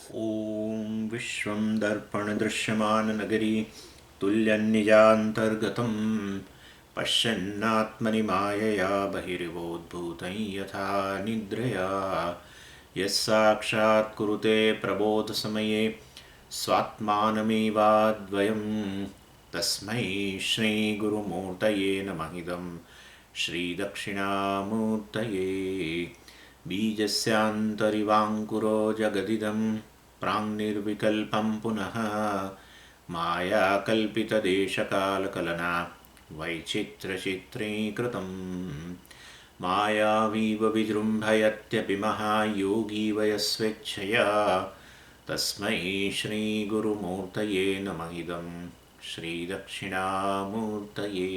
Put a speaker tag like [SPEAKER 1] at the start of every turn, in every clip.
[SPEAKER 1] ॐ विश्वं दर्पणदृश्यमाननगरी तुल्यन्निजान्तर्गतं पश्यन्नात्मनि मायया बहिर्वोद्भूतं यथा निद्रया यस्साक्षात् कुरुते प्रबोधसमये स्वात्मानमेवाद्वयं तस्मै श्रीगुरुमूर्तये नमः इदं श्रीदक्षिणामूर्तये बीजस्यान्तरिवाङ्कुरो जगदिदं प्राङ्निर्विकल्पं पुनः मायाकल्पितदेशकालकलना वैचित्र्यचित्रीकृतं मायावीव विजृम्भयत्यपि महायोगी वयस्वेच्छया तस्मै श्रीगुरुमूर्तये नमः इदं श्रीदक्षिणामूर्तये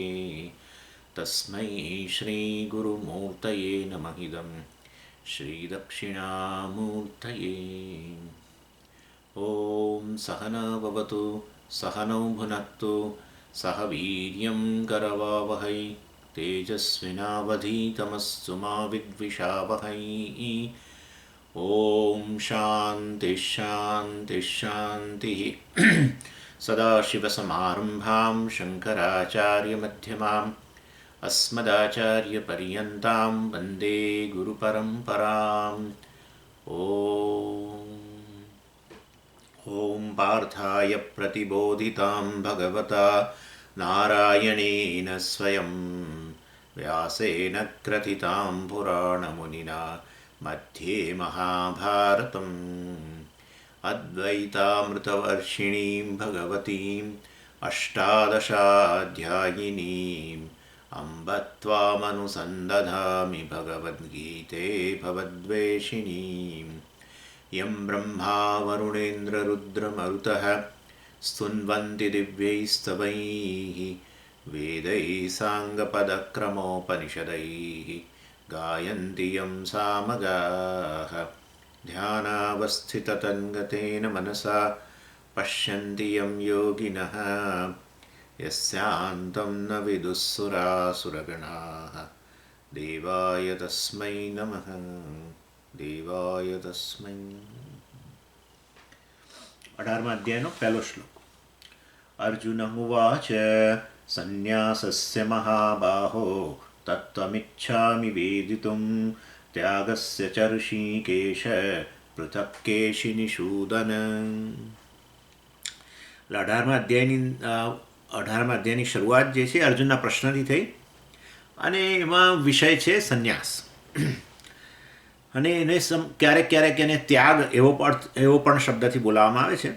[SPEAKER 1] तस्मै श्रीगुरुमूर्तये नमः इदं श्रीदक्षिणामूर्तये ॐ सहना भवतु सहनौ भुनक्तु सह वीर्यं करवावहै तेजस्विनावधीतमस्तु मा विद्विषावहै ॐ शान्तिः शान्तिः शान्तिः सदाशिवसमारम्भां शङ्कराचार्यमध्यमाम् अस्मदाचार्यपर्यन्तां वन्दे गुरुपरम्पराम् ॐ पार्थाय प्रतिबोधितां भगवता नारायणेन स्वयं व्यासेन क्रथितां पुराणमुनिना मध्ये महाभारतम् अद्वैतामृतवर्षिणीं भगवतीम् अष्टादशाध्यायिनीम् अम्ब त्वामनुसन्दधामि भगवद्गीते भवद्वेषिणीम् यं ब्रह्मा वरुणेन्द्ररुद्रमरुतः स्तुन्वन्ति दिव्यैस्तवैः वेदैः साङ्गपदक्रमोपनिषदैः गायन्ति यं सामगाः ध्यानावस्थिततन्गतेन मनसा पश्यन्ति यं योगिनः यस्यान्तं न विदुःसुरासुरगणाः देवाय तस्मै नमः देवाय तस्मै 18मा अध्यायનો પહેલો શ્લોક अर्जुन उवाच सन्न्यासस्य महाबाहो तत्त्वमिच्छामि वेदितुं त्यागस्य च ऋषिकेश पृथक् केशिनिषूदन 18મા અધ્યાયની શરૂઆત જે છે અર્જુનના પ્રશ્નથી થઈ અને એમાં વિષય છે સંન્યાસ અને એને ક્યારેક ક્યારેક એને ત્યાગ એવો પણ શબ્દથી બોલાવવામાં આવે છે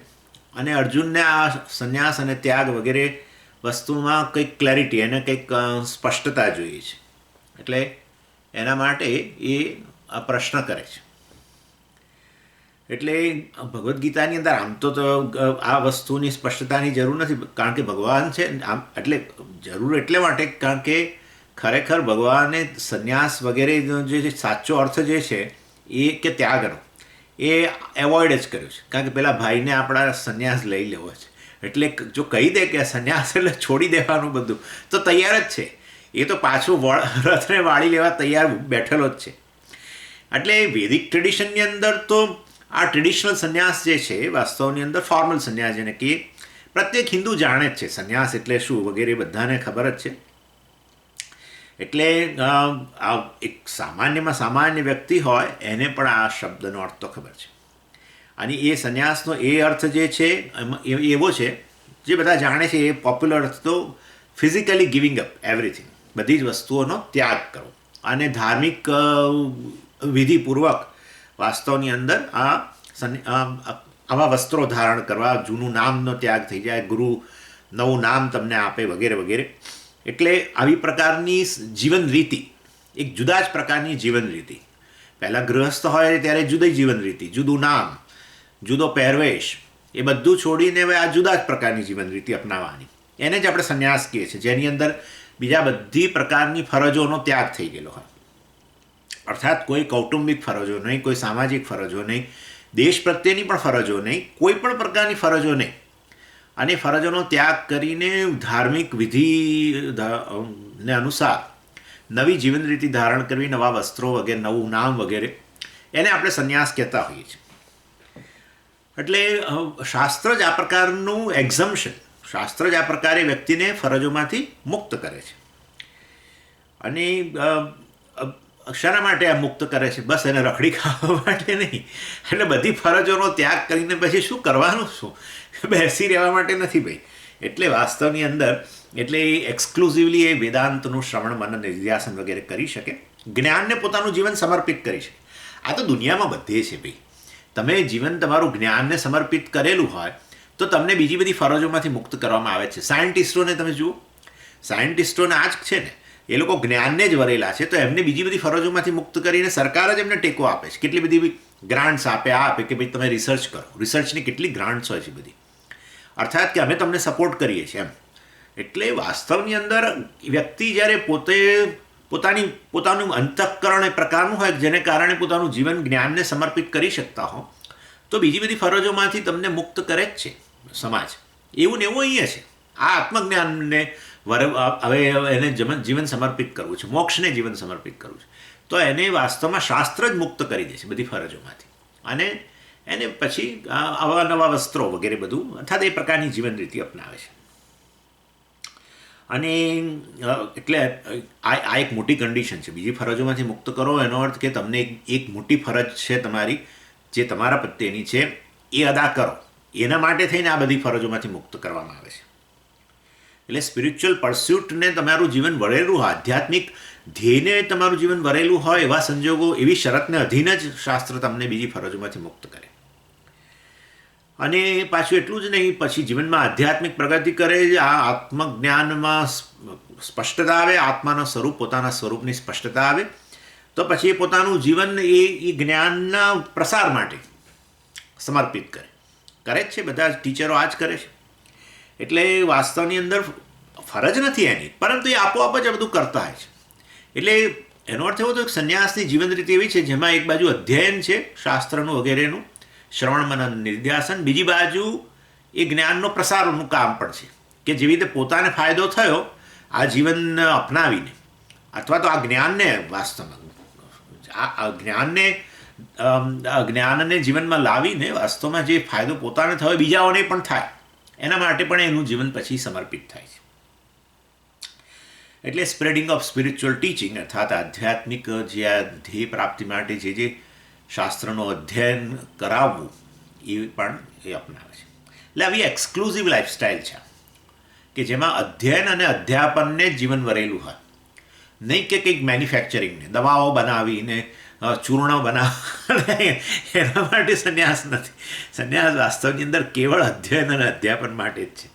[SPEAKER 1] અને અર્જુનને આ સંન્યાસ અને ત્યાગ વગેરે વસ્તુમાં કંઈક ક્લેરિટી એને કંઈક સ્પષ્ટતા જોઈએ છે એટલે એના માટે એ આ પ્રશ્ન કરે છે એટલે ભગવદ્ ગીતાની અંદર આમ તો આ વસ્તુની સ્પષ્ટતાની જરૂર નથી કારણ કે ભગવાન છે આમ એટલે જરૂર એટલે માટે કારણ કે ખરેખર ભગવાને સંન્યાસ વગેરેનો જે સાચો અર્થ જે છે એ કે ત્યાગનો એ એવોઇડ જ કર્યો છે કારણ કે પેલા ભાઈને આપણા સંન્યાસ લઈ લેવો છે એટલે જો કહી દે કે સંન્યાસ એટલે છોડી દેવાનું બધું તો તૈયાર જ છે એ તો પાછું રથને વાળી લેવા તૈયાર બેઠેલો જ છે એટલે વેદિક ટ્રેડિશનની અંદર તો આ ટ્રેડિશનલ સંન્યાસ જે છે વાસ્તવની અંદર ફોર્મલ સંન્યાસ જેને કે પ્રત્યેક હિન્દુ જાણે જ છે સંન્યાસ એટલે શું વગેરે બધાને ખબર જ છે એટલે એક સામાન્યમાં સામાન્ય વ્યક્તિ હોય એને પણ આ શબ્દનો અર્થ તો ખબર છે અને એ સંન્યાસનો એ અર્થ જે છે એવો છે જે બધા જાણે છે એ પોપ્યુલર અર્થ તો ફિઝિકલી ગિવિંગ અપ એવરીથિંગ બધી જ વસ્તુઓનો ત્યાગ કરો અને ધાર્મિક વિધિપૂર્વક વાસ્તવની અંદર આવા વસ્ત્રો ધારણ કરવા જૂનું નામનો ત્યાગ થઈ જાય ગુરુ નવું નામ તમને આપે વગેરે વગેરે એટલે આવી પ્રકારની જીવન રીતિ એક જુદા જ પ્રકારની જીવન રીતિ પહેલાં ગૃહસ્થ હોય ત્યારે જુદી જીવન રીતિ જુદું નામ જુદો પહેરવેશ એ બધું છોડીને હવે આ જુદા જ પ્રકારની જીવન રીતિ અપનાવવાની એને જ આપણે સંન્યાસ કહીએ છીએ જેની અંદર બીજા બધી પ્રકારની ફરજોનો ત્યાગ થઈ ગયેલો હોય અર્થાત કોઈ કૌટુંબિક ફરજો નહીં કોઈ સામાજિક ફરજો નહીં દેશ પ્રત્યેની પણ ફરજો નહીં કોઈ પણ પ્રકારની ફરજો નહીં અને ફરજોનો ત્યાગ કરીને ધાર્મિક વિધિને અનુસાર નવી જીવન રીતિ ધારણ કરવી નવા વસ્ત્રો વગેરે નવું નામ વગેરે એને આપણે સંન્યાસ કહેતા હોઈએ છીએ એટલે શાસ્ત્ર જ આ પ્રકારનું એક્ઝમ્પશન, શાસ્ત્ર જ આ પ્રકારે વ્યક્તિને ફરજોમાંથી મુક્ત કરે છે. અને શાના માટે આ મુક્ત કરે છે? બસ એને રખડી ખાવા માટે નહીં. એટલે બધી ફરજોનો ત્યાગ કરીને પછી શું કરવાનું, શું બેસી રહેવા માટે નથી ભાઈ. એટલે વાસ્તવની અંદર એટલે એ એક્સક્લુઝિવલી એ વેદાંતનું શ્રવણ, મનન, નિધ્યાસન વગેરે કરી શકે, જ્ઞાનને પોતાનું જીવન સમર્પિત કરી શકે. આ તો દુનિયામાં બધે છે ભાઈ. તમે જીવન તમારું જ્ઞાનને સમર્પિત કરેલું હોય તો તમને બીજી બધી ફરજોમાંથી મુક્ત કરવામાં આવે છે. સાયન્ટિસ્ટોને તમે જુઓ, સાયન્ટિસ્ટોને આ જ છે ને, એ લોકો જ્ઞાનને જ વરેલા છે, તો એમને બીજી બધી ફરજોમાંથી મુક્ત કરીને સરકાર જ એમને ટેકો આપે છે. કેટલી બધી ગ્રાન્ટ્સ આપે કે ભાઈ તમે રિસર્ચ કરો. રિસર્ચની કેટલી ગ્રાન્ટ્સ હોય છે બધી, અર્થાત કે અમે તમને સપોર્ટ કરીએ છીએ એમ. એટલે વાસ્તવની અંદર વ્યક્તિ જ્યારે પોતાનું અંતઃકરણ એ પ્રકારનું હોય જેને કારણે પોતાનું જીવન જ્ઞાનને સમર્પિત કરી શકતા હો, તો બીજી બધી ફરજોમાંથી તમને મુક્ત કરે જ છે સમાજ. એવું ને એવું અહીંયા છે. આ આત્મજ્ઞાનને હવે એને જીવન સમર્પિત કરવું છે, મોક્ષને જીવન સમર્પિત કરવું છે, તો એને વાસ્તવમાં શાસ્ત્ર જ મુક્ત કરી દે છે બધી ફરજોમાંથી. અને એને પછી આવા નવા વસ્ત્રો વગેરે બધું, અર્થાત એ પ્રકારની જીવન રીતિ અપનાવે છે. અને એટલે આ એક મોટી કન્ડિશન છે. બીજી ફરજોમાંથી મુક્ત કરો એનો અર્થ કે તમને એક મોટી ફરજ છે તમારી, જે તમારા પ્રત્યેની છે, એ અદા કરો. એના માટે થઈને આ બધી ફરજોમાંથી મુક્ત કરવામાં આવે છે. એટલે સ્પિરિચ્યુઅલ પરસ્યુટને તમારું જીવન વળેલું હોય, આધ્યાત્મિક ધ્યેયને તમારું જીવન વળેલું હોય, એવા સંજોગો, એવી શરતને અધીન જ શાસ્ત્ર તમને બીજી ફરજોમાંથી મુક્ત કરે. અને પાછું એટલું જ નહીં, પછી જીવનમાં આધ્યાત્મિક પ્રગતિ કરે, આ આત્મજ્ઞાનમાં સ્પષ્ટતા આવે, આત્માના સ્વરૂપ, પોતાના સ્વરૂપની સ્પષ્ટતા આવે, તો પછી એ પોતાનું જીવન એ જ્ઞાનના પ્રસાર માટે સમર્પિત કરે જ છે. બધા ટીચરો આ જ કરે છે. એટલે વાસ્તવની અંદર ફરજ નથી એની, પરંતુ એ આપોઆપ જ બધું કરતા હોય છે. એટલે એનો અર્થ એવો હતો કે સંન્યાસની જીવન રીત એવી છે જેમાં એક બાજુ અધ્યયન છે શાસ્ત્રનું વગેરેનું, શ્રવણ, મનન, નિધ્યાસન, બીજી બાજુ એ જ્ઞાનનો પ્રસારનું કામ પણ છે, કે જેવી રીતે પોતાને ફાયદો થયો આ જીવન અપનાવીને, અથવા તો આ જ્ઞાનને વાસ્તવમાં જ્ઞાનને જીવનમાં લાવીને વાસ્તવમાં જે ફાયદો પોતાને થયો બીજાઓને પણ થાય, એના માટે પણ એનું જીવન પછી સમર્પિત થાય છે. એટલે સ્પ્રેડિંગ ઓફ સ્પિરિચ્યુઅલ ટીચિંગ, અર્થાત આધ્યાત્મિક જે આ ધ્યેય પ્રાપ્તિ માટે જે શાસ્ત્રનું અધ્યયન કરાવવું, એ પણ એ અપનાવે છે. એટલે આવી એક્સક્લુઝિવ લાઈફસ્ટાઈલ છે કે જેમાં અધ્યયન અને અધ્યાપનને જીવન વરેલું હોય, નહીં કે કંઈક મેન્યુફેક્ચરિંગને, દવાઓ બનાવીને, ચૂર્ણ બનાવવા, એના માટે સંન્યાસ નથી. સંન્યાસ વાસ્તવની અંદર કેવળ અધ્યયન અને અધ્યાપન માટે જ છે.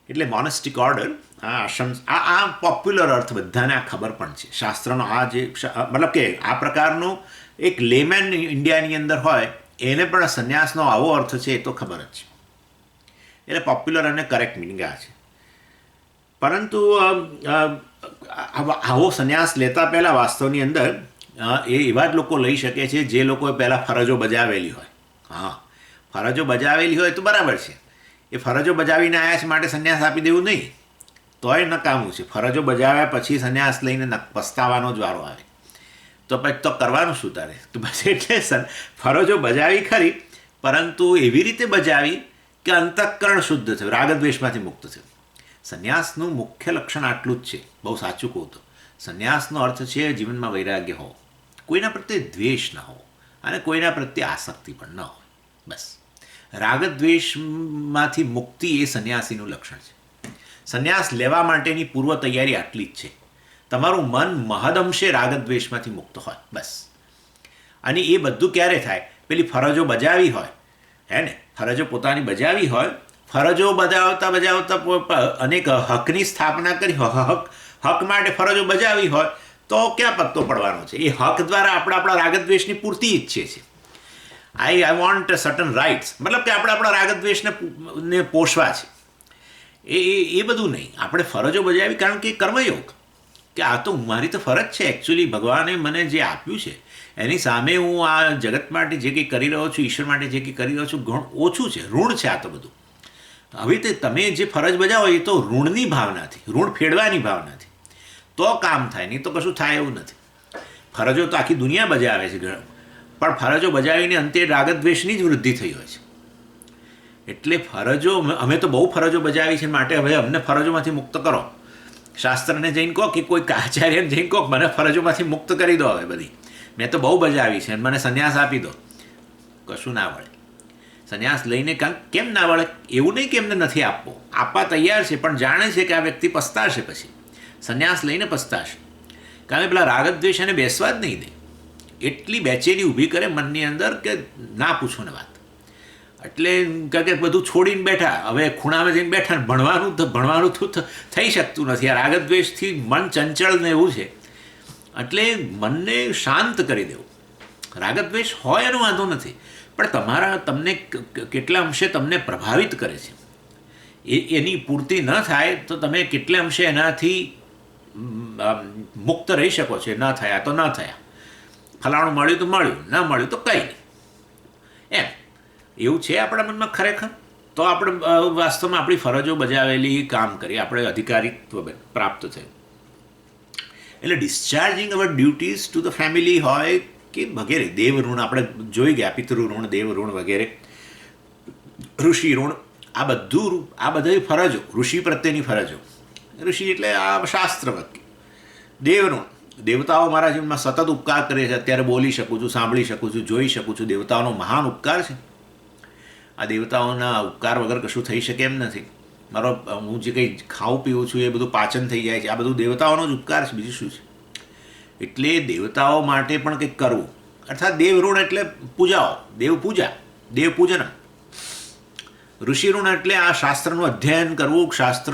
[SPEAKER 1] એટલે મોનેસ્ટિક ઓર્ડર, આ આશ્રમ, આ પોપ્યુલર અર્થ બધાને આ ખબર પણ છે શાસ્ત્રનો. આ જે મતલબ કે આ પ્રકારનો એક લેમેન ઇન્ડિયાની અંદર હોય એને પણ સંન્યાસનો આવો અર્થ છે એ તો ખબર જ છે. એટલે પોપ્યુલર અને કરેક્ટ મિનિંગ આ છે. પરંતુ આવો સંન્યાસ લેતા પહેલાં વાસ્તવની અંદર એવા જ લોકો લઈ શકે છે જે લોકોએ પહેલાં ફરજો બજાવેલી હોય. હા, ફરજો બજાવેલી હોય તો બરાબર છે. એ ફરજો બજાવીને આવ્યા છે માટે સંન્યાસ આપી દેવું નહીં, તોય નકામું છે. ફરજો બજાવ્યા પછી સંન્યાસ લઈને પસ્તાવાનો જ વારો આવે, તો પછી તો કરવાનું શું તારે? તો બસ એટલે ફરજો બજાવી ખરી, પરંતુ એવી રીતે બજાવી કે અંતઃકરણ શુદ્ધ થયું, રાગદ્વેષમાંથી મુક્ત થયું. સંન્યાસનું મુખ્ય લક્ષણ આટલું જ છે. બહુ સાચું કહું તો સંન્યાસનો અર્થ છે જીવનમાં વૈરાગ્ય હોવો, કોઈના પ્રત્યે દ્વેષ ન હોવો અને કોઈના પ્રત્યે આસક્તિ પણ ન હોય. બસ રાગદ્વેષમાંથી મુક્તિ એ સંન્યાસીનું લક્ષણ છે. સંન્યાસ લેવા માટેની પૂર્વ તૈયારી આટલી જ છે. તમારું મન મહદઅંશે રાગદ્વેષમાંથી મુક્ત હોય, બસ. અને એ બધું ક્યારે થાય? પેલી ફરજો બજાવી હોય, હે ને, ફરજો પોતાની બજાવી હોય, ફરજો બજાવતા અનેક હકની સ્થાપના કરી, હક માટે ફરજો બજાવી હોય, તો ક્યાં પત્તો પડવાનો છે? એ હક દ્વારા આપણે આપણા રાગદ્વેષની પૂર્તિ ઈચ્છીએ છીએ. આઈ વોન્ટ સર્ટન રાઇટ્સ, મતલબ કે આપણે આપણા રાગદ્વેષને પોષવા છે. એ બધું નહીં. આપણે ફરજો બજાવી કારણ કે કર્મયોગ, કે આ તો મારી તો ફરજ છે. એકચ્યુઅલી ભગવાને મને જે આપ્યું છે એની સામે હું આ જગત માટે જે કંઈ કરી રહ્યો છું, ઈશ્વર માટે જે કંઈ કરી રહ્યો છું, ઘણું ઓછું છે, ઋણ છે આ તો બધું. હવે તે તમે જે ફરજ બજાવો એ તો ઋણની ભાવનાથી, ઋણ ફેડવાની ભાવનાથી તો કામ થાય, નહીં તો કશું થાય એવું નથી. ફરજો તો આખી દુનિયા બજાવે છે. પણ ફરજો બજાવીને અંતે રાગદ્વેષની જ વૃદ્ધિ થઈ હોય છે. એટલે ફરજો અમે તો બહુ ફરજો બજાવી છે, માટે હવે અમને ફરજોમાંથી મુક્ત કરો. શાસ્ત્રને જઈને કહો કે કોઈ આચાર્યને જઈને કહો મને ફરજોમાંથી મુક્ત કરી દો. હવે બધી મેં તો બહુ બજાવી છે, મને સંન્યાસ આપી દો. કશું ના વળે. સંન્યાસ લઈને કેમ ના વળે? એવું નહીં કે એમને નથી આપવો, આપવા તૈયાર છે, પણ જાણે છે કે આ વ્યક્તિ પસ્તાશે. પછી સંન્યાસ લઈને પસ્તાશે, કારણ કે પેલા રાગદ્વેષ એને બેસવા જ નહીં દે. એટલી બેચેની ઊભી કરે મનની અંદર કે ના પૂછો ને વાત. એટલે કારણ કે બધું છોડીને બેઠા, હવે ખૂણામાં જઈને બેઠા ને ભણવાનું તો થઈ શકતું નથી. આ રાગદ્વેષથી મન ચંચળ ને એવું છે, એટલે મનને શાંત કરી દેવું. રાગદ્વેષ હોય એનો વાંધો નથી, પણ તમને કેટલા અંશે તમને પ્રભાવિત કરે છે, એની પૂર્તિ ન થાય તો તમે કેટલા અંશે એનાથી મુક્ત રહી શકો છો. ન થયા તો ન થયા, ફલાણું મળ્યું તો મળ્યું, ન મળ્યું તો કંઈ નહીં. એમ એવું છે આપણા મનમાં ખરેખર, તો આપણે વાસ્તવમાં આપણી ફરજો બજાવેલી કામ કરી, આપણે અધિકારીત્વ પ્રાપ્ત થયું. એટલે discharging our duties to the family હોય કે વગેરે, દેવ ઋણ આપણે જોઈ ગયા, પિતૃ ઋણ, દેવ ઋણ વગેરે, ઋષિ ઋણ, આ બધી ફરજો, ઋષિ પ્રત્યેની ફરજો. ઋષિ એટલે આ શાસ્ત્ર વાક્ય. દેવ ઋણ, દેવતાઓ મારા જીવનમાં સતત ઉપકાર કરે છે. અત્યારે બોલી શકું છું, સાંભળી શકું છું, જોઈ શકું છું. દેવતાઓનો મહાન ઉપકાર છે. આ દેવતાઓના ઉપકાર વગર કશું થઈ શકે એમ નથી. હું જે કંઈ ખાઉં પીવું છું એ બધું પાચન થઈ જાય છે, આ બધું દેવતાઓનો જ ઉપકાર છે, બીજું શું છે? એટલે દેવતાઓ માટે પણ કંઈક કરવું, અર્થાત દેવ ઋણ એટલે પૂજાઓ, દેવ પૂજા, દેવ પૂજન. ઋષિ ઋણ એટલે આ શાસ્ત્રનું અધ્યયન કરવું, શાસ્ત્ર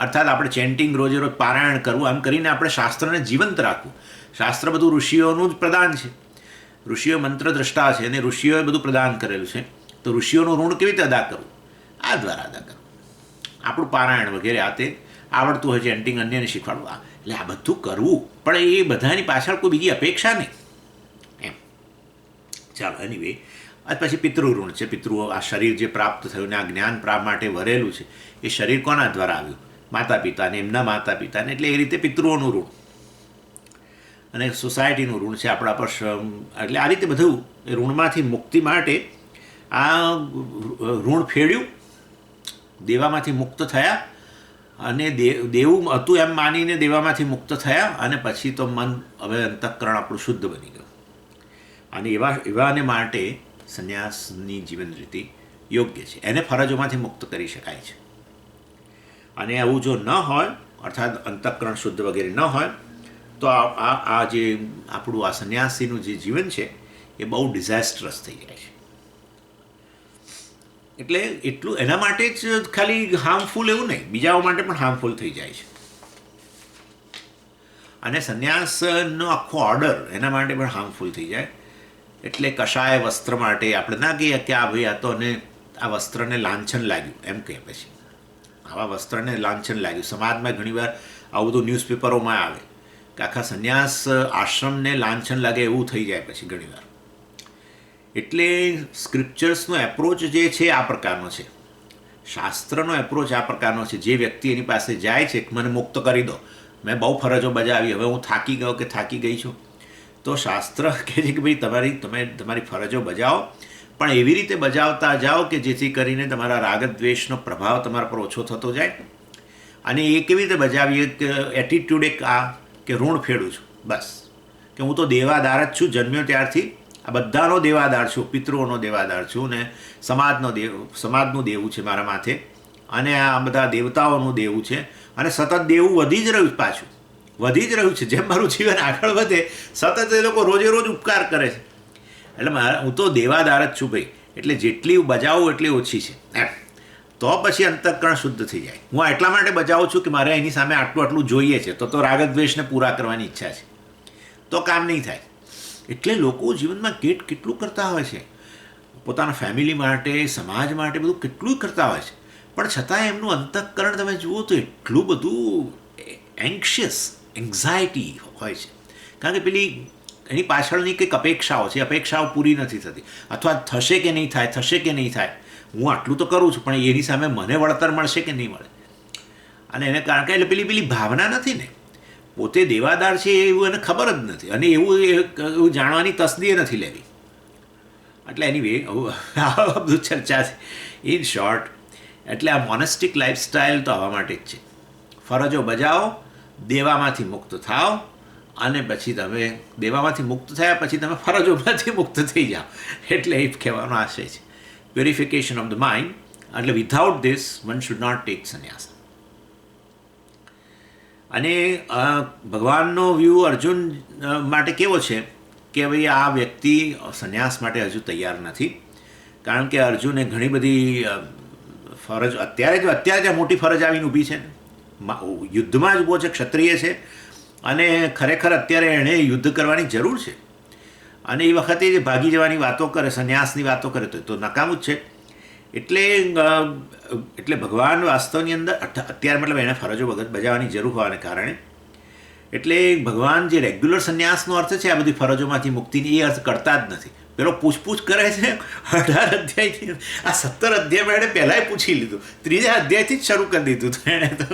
[SPEAKER 1] અર્થાત આપણે ચેન્ટિંગ રોજે રોજ પારાયણ કરવું, આમ કરીને આપણે શાસ્ત્રને જીવંત રાખવું. શાસ્ત્ર બધું ઋષિઓનું જ પ્રદાન છે. ઋષિઓ મંત્ર દ્રષ્ટા છે અને ઋષિઓએ બધું પ્રદાન કરેલું છે. તો ઋષિઓનું ઋણ કેવી રીતે અદા કરવું? આ દ્વારા અદા કરવું. આપણું પારાયણ વગેરે આ તે આવડતું હોય, ચેન્ટિંગ અન્યને શીખવાડવું, એટલે આ બધું કરવું, પણ એ બધાની પાછળ કોઈ બીજી અપેક્ષા નહીં. એમ ચાલો, એનીવે આજ પછી પિતૃ ઋણ છે. પિતૃઓ આ શરીર જે પ્રાપ્ત થયું ને આ જ્ઞાન પ્રાપ્ત માટે વરેલું છે, એ શરીર કોના દ્વારા આવ્યું? માતા પિતાને, એમના માતા પિતાને. એટલે એ રીતે પિતૃઓનું ઋણ અને સોસાયટીનું ઋણ છે આપણા પર. એટલે આ રીતે બધું એ ઋણમાંથી મુક્તિ માટે આ ઋણ ફેડ્યું, દેવામાંથી મુક્ત થયા, અને દેવું હતું એમ માનીને દેવામાંથી મુક્ત થયા, અને પછી તો મન હવે અંતઃકરણ આપણું શુદ્ધ બની ગયું. અને એવાને માટે સંન્યાસની જીવન રીતિ યોગ્ય છે. એને ફરજોમાંથી મુક્ત કરી શકાય છે. અને આવું જો ન હોય, અર્થાત અંતઃકરણ શુદ્ધ વગેરે ન હોય, તો આ જે આપણું આ સંન્યાસીનું જે જીવન છે એ બહુ ડિઝાસ્ટ્રસ થઈ જાય છે. એટલે એટલું એના માટે જ ખાલી હાર્મફુલ એવું નહીં, બીજાઓ માટે પણ હાર્મફુલ થઈ જાય છે. અને સંન્યાસનો આખો ઓર્ડર એના માટે પણ હાર્મફુલ થઈ જાય. એટલે કશાય વસ્ત્ર માટે આપણે ના કહીએ કે આ ભાઈ આ તો અને આ વસ્ત્રને લાંછન લાગ્યું એમ કહે. પછી આવા વસ્ત્રને લાંછન લાગ્યું. સમાજમાં ઘણીવાર આવું બધું ન્યૂઝપેપરોમાં આવે કે આખા સંન્યાસ આશ્રમને લાંછન લાગે એવું થઈ જાય પછી ઘણીવાર. એટલે સ્ક્રિપ્ચર્સનો એપ્રોચ જે છે આ પ્રકારનો છે, શાસ્ત્રનો એપ્રોચ આ પ્રકારનો છે. જે વ્યક્તિ એની પાસે જાય છે કે મને મુક્ત કરી દો, મેં બહુ ફરજો બજાવી, હવે હું થાકી ગયો કે થાકી ગઈ છું, તો શાસ્ત્ર કહે છે કે ભાઈ તમે તમારી ફરજો બજાવો, પણ એવી રીતે બજાવતા જાઓ કે જેથી કરીને તમારા રાગદ્વેષનો પ્રભાવ તમારા પર ઓછો થતો જાય. અને એ કેવી રીતે બજાવીએ કે એટીટ્યુડ એક આ કે ઋણ ફેડું છું, બસ કે હું તો દેવાદાર જ છું, જન્મ્યો ત્યારથી આ બધાનો દેવાદાર છું, પિતૃઓનો દેવાદાર છું, ને સમાજનું દેવું છે મારા માથે, અને આ બધા દેવતાઓનું દેવું છે, અને સતત દેવું વધી જ રહ્યું, પાછું વધી જ રહ્યું છે. જેમ મારું જીવન આગળ વધે સતત એ લોકો રોજે રોજ ઉપકાર કરે છે. એટલે હું તો દેવાદાર જ છું ભાઈ, એટલે જેટલી બજાવું એટલી ઓછી છે એમ. તો પછી અંતઃકરણ શુદ્ધ થઈ જાય. હું એટલા માટે બજાવું છું કે મારે એની સામે આટલું જોઈએ છે, તો રાગદ્વેષને પૂરા કરવાની ઈચ્છા છે, તો કામ નહીં થાય. એટલે લોકો જીવનમાં કેટલું કરતા હોય છે, પોતાના ફેમિલી માટે, સમાજ માટે બધું કેટલું કરતા હોય છે, પણ છતાં એમનું અંતઃકરણ તમે જુઓ તો એટલું બધું એન્ઝાયટી હોય છે. કારણ કે પેલી એની પાછળની કંઈક અપેક્ષાઓ છે, અપેક્ષાઓ પૂરી નથી થતી, અથવા થશે કે નહીં થાય, થશે કે નહીં થાય. હું આટલું તો કરું છું, પણ એની સામે મને વળતર મળશે કે નહીં મળે. અને એને કારણ કે એટલે પેલી ભાવના નથી ને, પોતે દેવાદાર છે એવું એને ખબર જ નથી, અને એવું જાણવાની તસ્દી નથી લેવી. એટલે એનીવે આ બધું ચર્ચા છે. ઇન શોર્ટ, એટલે આ મોનેસ્ટિક લાઈફસ્ટાઈલ તો આવા માટે જ છે. ફરજો બજાવો, દેવામાંથી મુક્ત થાઓ, અને પછી તમે દેવામાંથી મુક્ત થયા પછી તમે ફરજોમાંથી મુક્ત થઈ જાઓ. એટલે એ કહેવાનો આશય છે. પ્યુરિફિકેશન ઓફ ધ માઇન્ડ, એટલે without this one should not take sannyas. અને ભગવાનનો વ્યૂ અર્જુન માટે કેવો છે કે ભાઈ આ વ્યક્તિ સંન્યાસ માટે હજુ તૈયાર નથી, કારણ કે અર્જુને ઘણી બધી ફરજ અત્યારે જ મોટી ફરજ આવીને ઊભી છે ને, યુદ્ધમાં જ ઊભો છે, ક્ષત્રિય છે, અને ખરેખર અત્યારે એણે યુદ્ધ કરવાની જરૂર છે. અને એ વખતે જે ભાગી જવાની વાતો કરે, સંન્યાસની વાતો કરે તો નકામું જ છે. એટલે ભગવાન વાસ્તવની અંદર અત્યારે મતલબ એને ફરજો બજાવવાની જરૂર હોવાને કારણે, એટલે ભગવાન જે રેગ્યુલર સંન્યાસનો અર્થ છે આ બધી ફરજોમાંથી મુક્તિની, એ અર્થ કરતા જ નથી. પેલો પૂછપૂછ કરે છે 18 અધ્યાયથી, આ 17 અધ્યાયમાં એણે પહેલાંય પૂછી લીધું, 3જા અધ્યાયથી જ શરૂ કરી દીધું હતું એણે તો.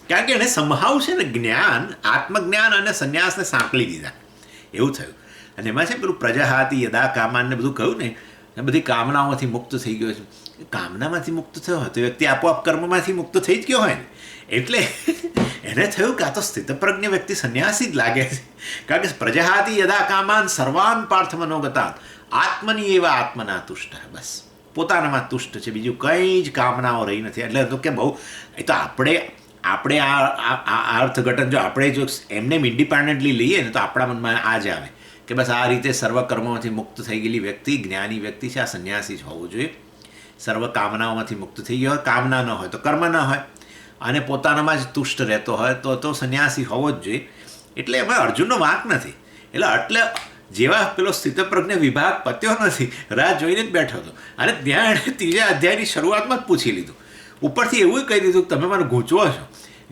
[SPEAKER 1] કારણ કે એણે સંભાવ છે ને જ્ઞાન, આત્મજ્ઞાન અને સંન્યાસને સાંકળી દીધા, એવું થયું. અને એમાં છે પેલું પ્રજાહાતી યદા કામાનને બધું કહ્યું ને, બધી કામનાઓમાંથી મુક્ત થઈ ગયો છે. કામનામાંથી મુક્ત થયો હોય તો વ્યક્તિ આપોઆપ કર્મમાંથી મુક્ત થઈ જ ગયો હોય ને. એટલે એને થયું કે આ તો સ્થિતપ્રજ્ઞ વ્યક્તિ સંન્યાસી જ લાગે છે. કારણ કે પ્રજાહાતી યદા કામાન સર્વાન પાર્થ મનોગતાન આત્મની એવા આત્મના તુષ્ટ. બસ પોતાનામાં તુષ્ટ છે, બીજું કંઈ જ કામનાઓ રહી નથી. એટલે તો કે બહુ એ તો આપણે આ અર્થઘટન જો આપણે જો એમને ઇન્ડિપેન્ડન્ટલી લઈએ ને તો આપણા મનમાં આ જ આવે કે બસ આ રીતે સર્વ કર્મોમાંથી મુક્ત થઈ ગયેલી વ્યક્તિ જ્ઞાની વ્યક્તિ છે, આ સંન્યાસી જ હોવું જોઈએ. સર્વ કામનાઓમાંથી મુક્ત થઈ ગયો હોય, કામના ન હોય તો કર્મ ન હોય, અને પોતાનામાં જ તુષ્ટ રહેતો હોય તો સંન્યાસી હોવો જ જોઈએ. એટલે એમાં અર્જુનનો વાંક નથી. એટલે જેવા પેલો સ્થિતપ્રજ્ઞ વિભાગ પત્યો નથી, રાહ જોઈને જ બેઠો હતો. અને ત્યાં એણે 3જા અધ્યાયની શરૂઆતમાં જ પૂછી લીધું. ઉપરથી એવું કહી દીધું કે તમે મને ગૂંચવો છો.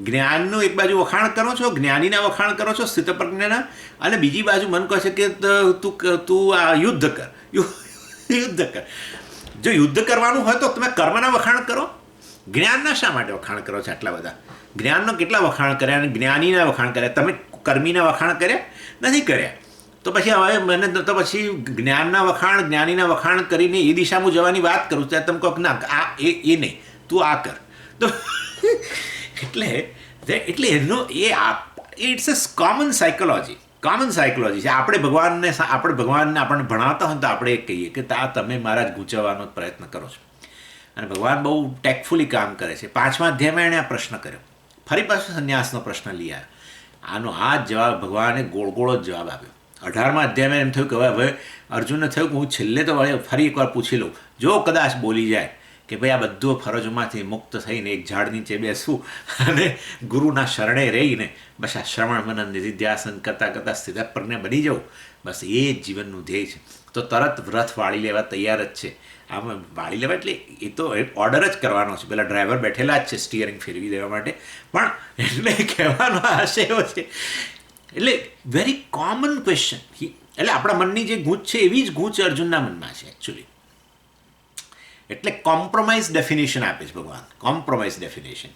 [SPEAKER 1] જ્ઞાનનું એક બાજુ વખાણ કરો છો, જ્ઞાનીના વખાણ કરો છો, સ્થિતપ્રજ્ઞના, અને બીજી બાજુ મન કહે છે કે તું આ યુદ્ધ કર. જો યુદ્ધ કરવાનું હોય તો તમે કર્મના વખાણ કરો, જ્ઞાનના શા માટે વખાણ કરો છો આટલા બધા? જ્ઞાનનો કેટલા વખાણ કર્યા અને જ્ઞાનીના વખાણ કર્યા, તમે કર્મીના વખાણ કર્યા નથી કર્યા. તો પછી હવે મને તો પછી જ્ઞાનના વખાણ, જ્ઞાનીના વખાણ કરીને એ દિશામાં જવાની વાત કરું ત્યારે તમે કહો કે ના આ એ નહીં, તું આ કર. તો એટલે એનો ઇટ્સ અ કોમન સાયકોલોજી છે. આપણે ભગવાનને આપણને ભણાવતા હોય તો આપણે એ કહીએ કે તમે મારા જ ગૂંચવવાનો પ્રયત્ન કરો છો. અને ભગવાન બહુ ટેક્ટફુલી કામ કરે છે. 5મા અધ્યાયમાં એણે આ પ્રશ્ન કર્યો, ફરી પાછો સંન્યાસનો પ્રશ્ન લઈ આવ્યો. આનો આ જ જવાબ ભગવાને ગોળ જ જવાબ આપ્યો. 18મા અધ્યાયમાં એમ થયું કે હવે અર્જુનને થયું કે હું છેલ્લે તો ફરી એકવાર પૂછી લઉં, જો કદાચ બોલી જાય કે ભાઈ આ બધું ફરજોમાંથી મુક્ત થઈને એક ઝાડ નીચે બેસવું અને ગુરુના શરણે રહીને બસ આ શ્રવણ મનન નિધિધ્યાસન કરતાં સ્થિતપ્રજ્ઞ બની જવું, બસ એ જ જીવનનું ધ્યેય છે. તો તરત રથ વાળી લેવા તૈયાર જ છે. આમાં વાળી લેવા એટલે એ તો ઓર્ડર જ કરવાનો છે. પેલા ડ્રાઈવર બેઠેલા જ છે સ્ટિયરિંગ ફેરવી દેવા માટે. પણ એટલે કહેવાનો આશય એવો છે, એટલે વેરી કોમન ક્વેશ્ચન. એટલે આપણા મનની જે ગૂંચ છે એવી જ ગૂંચ અર્જુનના મનમાં છે એકચ્યુઅલી. એટલે કોમ્પ્રોમાઇઝ ડેફિનેશન આપે છે ભગવાન, કોમ્પ્રોમાઇઝ ડેફિનેશન.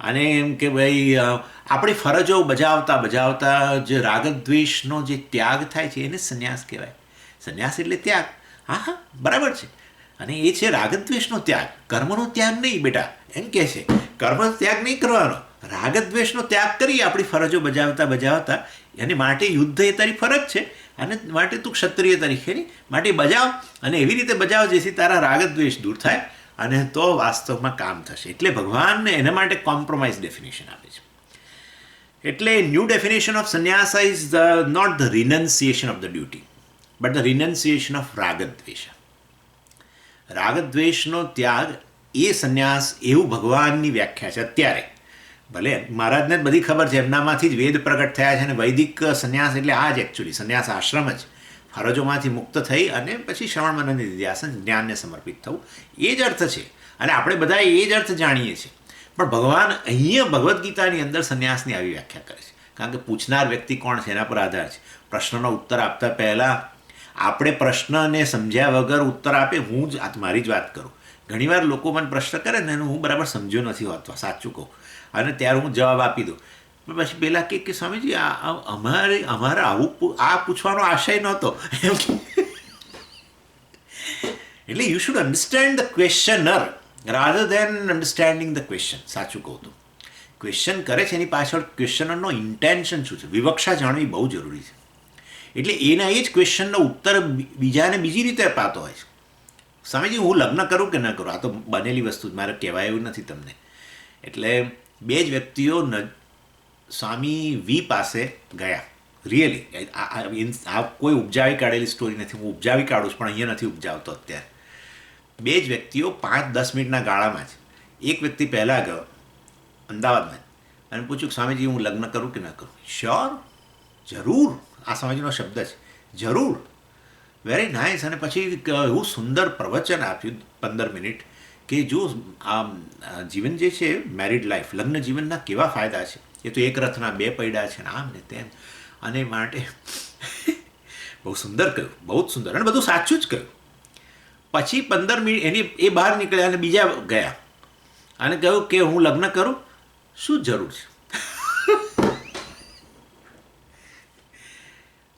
[SPEAKER 1] અને એમ કે ભાઈ આપણી ફરજો બજાવતા જે રાગદ્વેષનો જે ત્યાગ થાય છે એને સંન્યાસ કહેવાય. સંન્યાસ એટલે ત્યાગ. હા બરાબર છે. અને એ છે રાગદ્વેષનો ત્યાગ, કર્મનો ત્યાગ નહીં બેટા. એમ કહે છે કર્મનો ત્યાગ નહીં કરવાનો, રાગદ્વેષનો ત્યાગ કરી આપણી ફરજો બજાવતા એને માટે યુદ્ધ એ તારી ફરજ છે, અને માટે તું ક્ષત્રિય તરીકેની માટે બજાવ, અને એવી રીતે બજાવ જેથી તારા રાગદ્વેષ દૂર થાય, અને તો વાસ્તવમાં કામ થશે. એટલે ભગવાન એના માટે કોમ્પ્રોમાઇઝ ડેફિનેશન આપે છે. એટલે new definition of sannyas is not the renunciation of the duty but the renunciation of ragdvesh. રાગદ્વેષનો ત્યાગ એ સંન્યાસ, એવું ભગવાનની વ્યાખ્યા છે અત્યારે. ભલે મહારાજને બધી ખબર છે, એમનામાંથી જ વેદ પ્રગટ થયા છે, અને વૈદિક સંન્યાસ એટલે આ જ એકચ્યુઅલી સંન્યાસ આશ્રમ જ, ફરજોમાંથી મુક્ત થઈ અને પછી શ્રવણ મનન નિધિધ્યાસન જ્ઞાનને સમર્પિત થવું, એ જ અર્થ છે. અને આપણે બધા એ જ અર્થ જાણીએ છીએ. પણ ભગવાન અહીંયા ભગવદ્ ગીતાની અંદર સંન્યાસની આવી વ્યાખ્યા કરે છે. કારણ કે પૂછનાર વ્યક્તિ કોણ છે એના પર આધાર છે. પ્રશ્નનો ઉત્તર આપતા પહેલાં આપણે પ્રશ્નને સમજ્યા વગર ઉત્તર આપે, હું જ મારી જ વાત કરું, ઘણીવાર લોકો મને પ્રશ્ન કરે ને એનું હું બરાબર સમજ્યો નથી હોતો, સાચું કહું, અને ત્યારે હું જવાબ આપી દઉં. પછી પેલા કે સ્વામીજી અમારે આવું આ પૂછવાનો આશય નહોતો એમ. એટલે you should understand the questioner rather than understanding the question. સાચું કહું તો ક્વેશ્ચન કરે છે એની પાછળ ક્વેશ્ચનરનો ઇન્ટેન્શન શું છે, વિવક્ષા જાણવી બહુ જરૂરી છે. એટલે એના એ જ ક્વેશ્ચનનો ઉત્તર બીજાને બીજી રીતે અપાતો હોય છે. સ્વામીજી હું લગ્ન કરું કે ન કરું, આ તો બનેલી વસ્તુ મારે કહેવાય એવું નથી તમને. એટલે બે જ વ્યક્તિઓ સ્વામી વી પાસે ગયા. રિયલી આ કોઈ ઉપજાવી કાઢેલી સ્ટોરી નથી, હું ઉપજાવી કાઢું છું પણ અહીંયા નથી ઉપજાવતો અત્યારે. બે જ વ્યક્તિઓ 5-10 મિનિટના ગાળામાં જ એક વ્યક્તિ પહેલાં ગયો અમદાવાદમાં અને પૂછ્યું કે સ્વામીજી હું લગ્ન કરું કે ન કરું. શ્યોર, જરૂર, આ સ્વામીજીનો શબ્દ છે, જરૂર, વેરી નાઇસ. અને પછી એવું સુંદર પ્રવચન આપ્યું 15 મિનિટ કે જો આ જીવન જે છે મેરિડ લાઈફ, લગ્ન જીવનના કેવા ફાયદા છે, એ તો એક રથના બે પૈડા છે ને આમ ને તેમ, અને માટે બહુ સુંદર કહ્યું, બહુ જ સુંદર, અને બધું સાચું જ કહ્યું. પછી 15 મિનિટ એની એ બહાર નીકળ્યા અને બીજા ગયા અને કહ્યું કે હું લગ્ન કરું, શું જરૂર છે.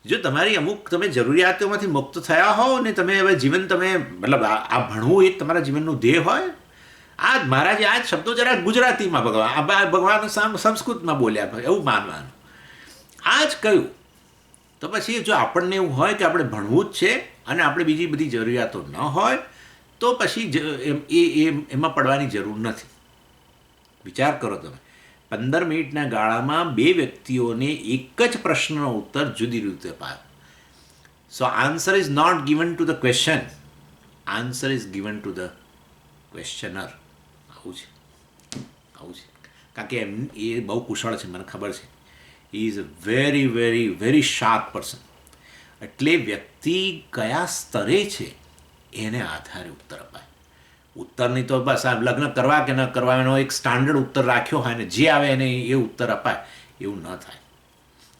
[SPEAKER 1] જો તમારી અમુક તમે જરૂરિયાતોમાંથી મુક્ત થયા હો ને તમે હવે જીવન તમે મતલબ આ ભણવું એ તમારા જીવનનું ધ્યેય હોય. આ મહારાજે આ જ શબ્દો જરા ગુજરાતીમાં ભગવાન સંસ્કૃતમાં બોલ્યા એવું માનવાનું, આ જ કહ્યું. તો પછી જો આપણને એવું હોય કે આપણે ભણવું જ છે અને આપણે બીજી બધી જરૂરિયાતો ન હોય તો પછી એમાં પડવાની જરૂર નથી. વિચાર કરો તમે, 15 મિનિટના ગાળામાં બે વ્યક્તિઓને એક જ પ્રશ્નનો ઉત્તર જુદી રીતે અપાયો. So answer is not given to the question, answer is given to the questioner. આવું છે, આવું છે. કારણ કે એ બહુ કુશળ છે, મને ખબર છે. He is a very very very sharp person. એટલે વ્યક્તિ કયા સ્તરે છે એને આધારે ઉત્તર અપાય. ઉત્તરની તો બસ આ લગ્ન કરવા કે ન કરવા એનો એક સ્ટાન્ડર્ડ ઉત્તર રાખ્યો હોય ને જે આવે એને એ ઉત્તર અપાય, એવું ન થાય.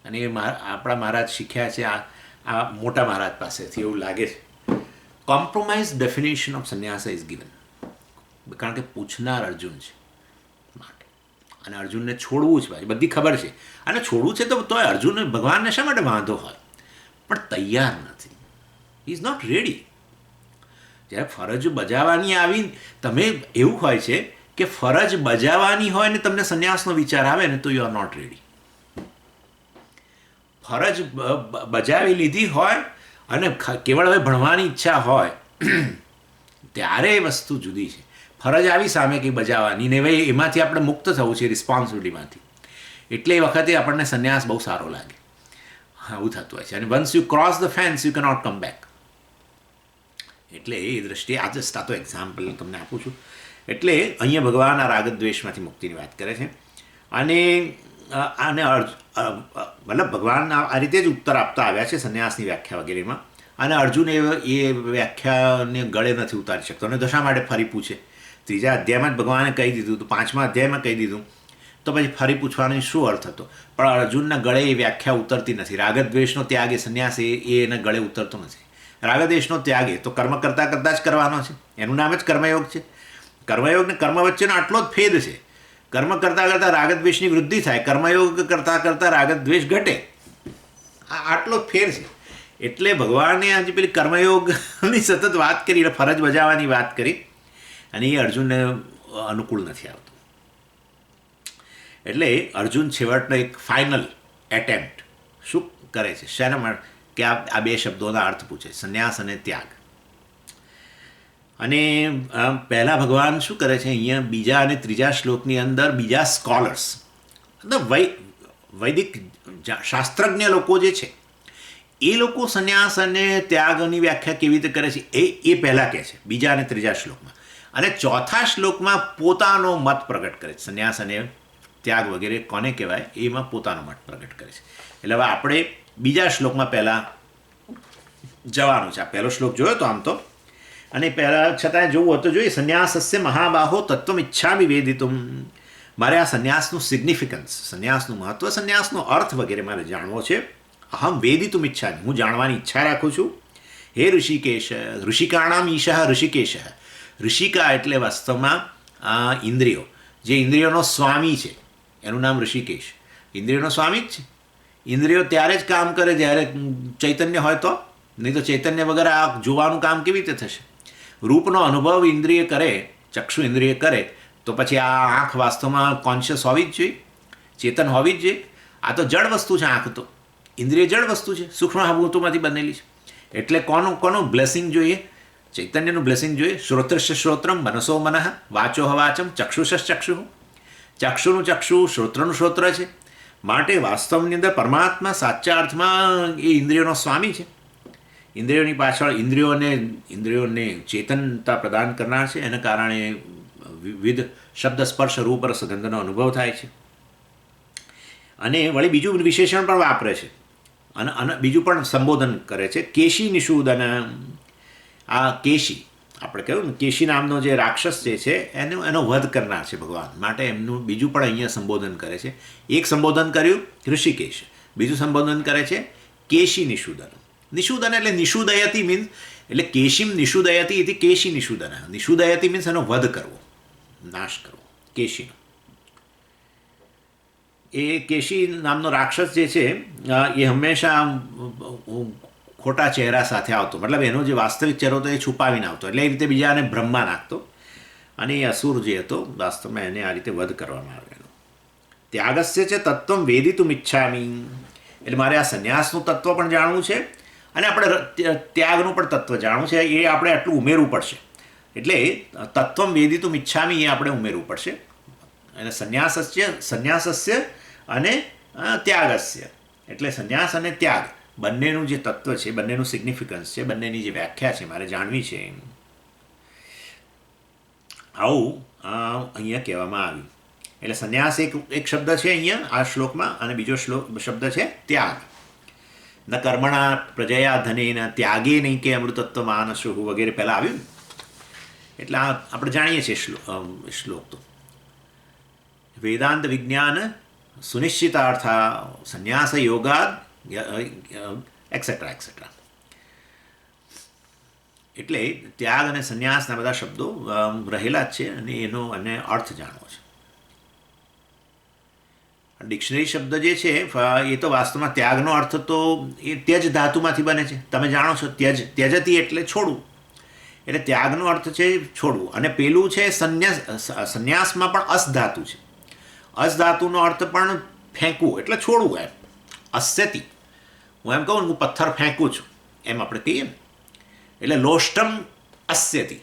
[SPEAKER 1] અને એ આપણા મહારાજ શીખ્યા છે આ મોટા મહારાજ પાસેથી, એવું લાગે છે. Compromise definition of sannyas is given, કારણ કે પૂછનાર અર્જુન છે માટે, અને અર્જુનને છોડવું જ ભાઈ બધી ખબર છે, અને છોડવું છે તો તોય અર્જુનને ભગવાનને શા માટે વાંધો હોય, પણ તૈયાર નથી. He is not ready. જ્યારે ફરજ બજાવવાની આવી, તમે એવું હોય છે કે ફરજ બજાવવાની હોય ને તમને સંન્યાસનો વિચાર આવે ને તો યુ આર નોટ રેડી. ફરજ બજાવી લીધી હોય અને કેવળ હવે ભણવાની ઈચ્છા હોય ત્યારે એ વસ્તુ જુદી છે. ફરજ આવી સામે કંઈ બજાવવાની ને હવે એમાંથી આપણે મુક્ત થવું છે રિસ્પોન્સિબિલિટીમાંથી, એટલે એ વખતે આપણને સંન્યાસ બહુ સારો લાગે. આવું થતું હોય છે. અને once you cross the fence you cannot come back. એટલે એ દૃષ્ટિએ આ જસ્ટ આ તો એક્ઝામ્પલ તમને આપું છું. એટલે અહીંયા ભગવાન આ રાગદ્વેષમાંથી મુક્તિની વાત કરે છે. અને આને મતલબ ભગવાન આ રીતે જ ઉત્તર આપતા આવ્યા છે સંન્યાસની વ્યાખ્યા વગેરેમાં. અને અર્જુન એ વ્યાખ્યાને ગળે નથી ઉતારી શકતો અને દશા માટે ફરી પૂછે. 3જા અધ્યાયમાં જ ભગવાને કહી દીધું, તો 5મા અધ્યાયમાં કહી દીધું, તો પછી ફરી પૂછવાનો શું અર્થ હતો? પણ અર્જુનના ગળે એ વ્યાખ્યા ઉતરતી નથી. રાગદ્વેષનો ત્યાગ એ સંન્યાસ એના ગળે ઉતરતો નથી. રાગદ્વેષનો ત્યાગ એ તો કર્મ કરતાં કરતાં જ કરવાનો છે, એનું નામ જ કર્મયોગ છે. કર્મયોગ ને કર્મ વચ્ચેનો આટલો જ ફેદ છે. કર્મ કરતાં કરતાં રાગદ્વેષની વૃદ્ધિ થાય, કર્મયોગ કરતાં કરતાં રાગદ્વેષ ઘટે, આટલો જ ફેર છે. એટલે ભગવાને આજે પેલી કર્મયોગની સતત વાત કરી, એટલે ફરજ બજાવવાની વાત કરી, અને એ અર્જુનને અનુકૂળ નથી આવતું. એટલે અર્જુન છેવટનો એક ફાઇનલ એટેમ્પ્ટ શું કરે છે, શેના માટે કે આ બે શબ્દોના અર્થ પૂછે, સંન્યાસ અને ત્યાગ. અને પહેલાં ભગવાન શું કરે છે અહીંયા 2જા અને 3જા શ્લોકની અંદર બીજા સ્કોલર્સ, મતલબ વૈદિક શાસ્ત્રજ્ઞ લોકો જે છે એ લોકો સંન્યાસ અને ત્યાગની વ્યાખ્યા કેવી રીતે કરે છે એ પહેલાં કહે છે 2જા અને 3જા શ્લોકમાં. અને 4થા શ્લોકમાં પોતાનો મત પ્રગટ કરે છે. સંન્યાસ અને ત્યાગ વગેરે કોને કહેવાય એમાં પોતાનો મત પ્રગટ કરે છે. એટલે હવે આપણે 2જા શ્લોકમાં પહેલાં જવાનું છે. આ પહેલો શ્લોક જોયો તો આમ તો, અને પહેલાં છતાં જોવું હતું જોઈએ. સંન્યાસસ્ય મહાબાહો તત્વમ ઈચ્છામિ વેદિતુમ. મારે આ સંન્યાસનું સિગ્નિફિકન્સ, સંન્યાસનું મહત્ત્વ, સંન્યાસનો અર્થ વગેરે મારે જાણવો છે. અહમ વેદિતુમ ઈચ્છામિ, હું જાણવાની ઈચ્છા રાખું છું. હે ઋષિકેશ, ઋષિકાણામ ઈશઃ ઋષિકેશ. ઋષિકા એટલે વાસ્તવમાં ઇન્દ્રિયો, જે ઇન્દ્રિયોનો સ્વામી છે એનું નામ ઋષિકેશ. ઇન્દ્રિયોનો સ્વામી જ છે. ઇન્દ્રિયો ત્યારે જ કામ કરે જ્યારે ચૈતન્ય હોય તો, નહીં તો ચૈતન્ય વગર આ જોવાનું કામ કેવી રીતે થશે? રૂપનો અનુભવ ઇન્દ્રિય કરે, ચક્ષુ ઇન્દ્રિય કરે, તો પછી આ આંખ વાસ્તવમાં કોન્શિયસ હોવી જ જોઈએ, ચેતન હોવી જ જોઈએ. આ તો જડ વસ્તુ છે. આંખ તો ઇન્દ્રિય જડ વસ્તુ છે, સૂક્ષ્મ ભૂતોમાંથી બનેલી છે. એટલે કોનું બ્લેસિંગ જોઈએ? ચૈતન્યનું બ્લેસિંગ જોઈએ. શ્રોત્રશ્ય શ્રોત્રમ, મનસો મનઃ, વાચો વાચમ, ચક્ષુષ ચક્ષુ. ચક્ષુનું ચક્ષુ, શ્રોત્રનું શ્રોત્ર છે. માટે વાસ્તવની અંદર પરમાત્મા સાચા અર્થમાં એ ઇન્દ્રિયોનો સ્વામી છે. ઇન્દ્રિયોની પાછળ ઇન્દ્રિયોને ચેતનતા પ્રદાન કરનાર છે. એના કારણે વિવિધ શબ્દ, સ્પર્શ, રૂપ, રસ, ગંધનો અનુભવ થાય છે. અને વળી બીજું વિશેષણ પણ વાપરે છે અને બીજું પણ સંબોધન કરે છે. કેશી નિષૂદન. આ કેશી, આપણે કહ્યું ને, કેશી નામનો જે રાક્ષસ જે છે એનો વધ કરનાર છે ભગવાન. માટે એમનું બીજું પણ અહીંયા સંબોધન કરે છે. એક સંબોધન કર્યું ઋષિકેશ, બીજું સંબોધન કરે છે કેશી નિષૂદન. નિષૂદન એટલે નિષૂદયતી મીન્સ, એટલે કેશીમ નિષૂદયતી એથી કેશી નિષૂદન. નિષૂદયતી મીન્સ એનો વધ કરવો, નાશ કરવો, કેશીનો. એ કેશી નામનો રાક્ષસ જે છે એ હંમેશા ખોટા ચહેરા સાથે આવતો, મતલબ એનો જે વાસ્તવિક ચહેરો હતો એ છુપાવીને આવતો, એટલે એ રીતે બીજાને ભ્રમમાં નાખતો. અને એ અસુર જે હતો વાસ્તવમાં એને આ રીતે વધ કરવામાં આવેલો. ત્યાગસ્ય છે તત્વમ વેદિતુમ ઈચ્છામી. એટલે મારે આ સંન્યાસનું તત્વ પણ જાણવું છે અને આપણે ત્યાગનું પણ તત્વ જાણવું છે. એ આપણે આટલું ઉમેરવું પડશે. એટલે તત્વમ વેદિતુમ ઈચ્છામી એ આપણે ઉમેરવું પડશે. અને સંન્યાસસ્ય અને ત્યાગસ્ય, એટલે સંન્યાસ અને ત્યાગ બંનેનું જે તત્વ છે, બંનેનું સિગ્નિફિકન્સ છે, બંનેની જે વ્યાખ્યા છે મારે જાણવી છે. આવું અહીંયા કહેવામાં આવ્યું. એટલે સંન્યાસ એક શબ્દ છે અહીંયા આ શ્લોકમાં, અને બીજો શબ્દ છે ત્યાગ. ન કર્મણા પ્રજયા ધનેન ત્યાગે નહીં કે અમૃતત્વ માનસુ વગેરે પહેલાં આવ્યું. એટલે આપણે જાણીએ છીએ શ્લોક તો. વેદાંત વિજ્ઞાન સુનિશ્ચિતાર્થા સંન્યાસ યોગાદ એક્સેટ્રા એક્સેટ્રા. એટલે ત્યાગ અને સંન્યાસના બધા શબ્દો રહેલા જ છે અને એનો અને અર્થ જાણવો છે. ડિક્શનરી શબ્દ જે છે એ તો વાસ્તવમાં ત્યાગનો અર્થ તો એ ત્યજ ધાતુમાંથી બને છે. તમે જાણો છો ત્યજતી એટલે છોડવું, એટલે ત્યાગનો અર્થ છે છોડવું. અને પેલું છે સંન્યાસમાં પણ અસ ધાતુ છે. અસ ધાતુનો અર્થ પણ ફેંકવું એટલે છોડવું એમ. અસ્યતિ, હું એમ કહું ને હું પથ્થર ફેંકું છું એમ આપણે કહીએ ને. એટલે લોષ્ટમ અસ્યતિ.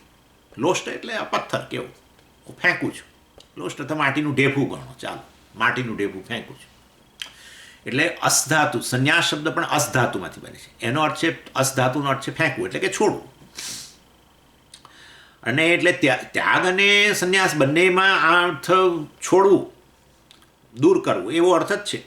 [SPEAKER 1] લોષ્ટ એટલે આ પથ્થર કેવું હું ફેંકું છું. લોષ્ટ તો માટીનું ઢેફું ગણો, ચાલો માટીનું ઢેફું ફેંકું છું. એટલે અસધાતુ, સંન્યાસ શબ્દ પણ અસધાતુમાંથી બને છે. એનો અર્થ છે અસધાતુનો અર્થ છે ફેંકવું એટલે કે છોડવું. અને એટલે ત્યાગ અને સંન્યાસ બંનેમાં આ અર્થ છોડવું, દૂર કરવું એવો અર્થ જ છે.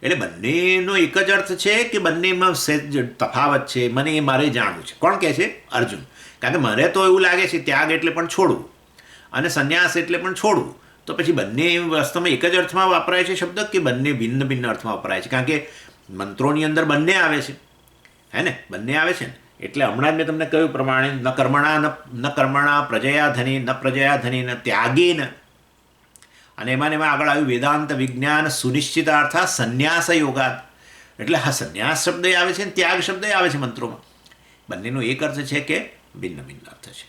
[SPEAKER 1] એટલે બંનેનો એક જ અર્થ છે કે બંનેમાં સહેજ તફાવત છે. મને એ મારે જાણવું છે. કોણ કહે છે? અર્જુન. કારણ કે મને તો એવું લાગે છે ત્યાગ એટલે પણ છોડવું અને સંન્યાસ એટલે પણ છોડવું. તો પછી બંને વાસ્તવમાં એક જ અર્થમાં વપરાય છે શબ્દ કે બંને ભિન્ન ભિન્ન અર્થમાં વપરાય છે? કારણ કે મંત્રોની અંદર બંને આવે છે, હે ને, બંને આવે છે ને. એટલે હમણાં જ મેં તમને કહ્યું પ્રમાણે ન કર્મણા પ્રજયા ધની ન પ્રજયા ધની ન ત્યાગેન. અને એમાં આગળ આવ્યું વેદાંત વિજ્ઞાન સુનિશ્ચિતાર્થા સંન્યાસ યોગાદ. એટલે હા, સંન્યાસ શબ્દ આવે છે ને ત્યાગ શબ્દ આવે છે મંત્રોમાં. બંનેનો એક અર્થ છે કે ભિન્ન ભિન્ન અર્થ છે.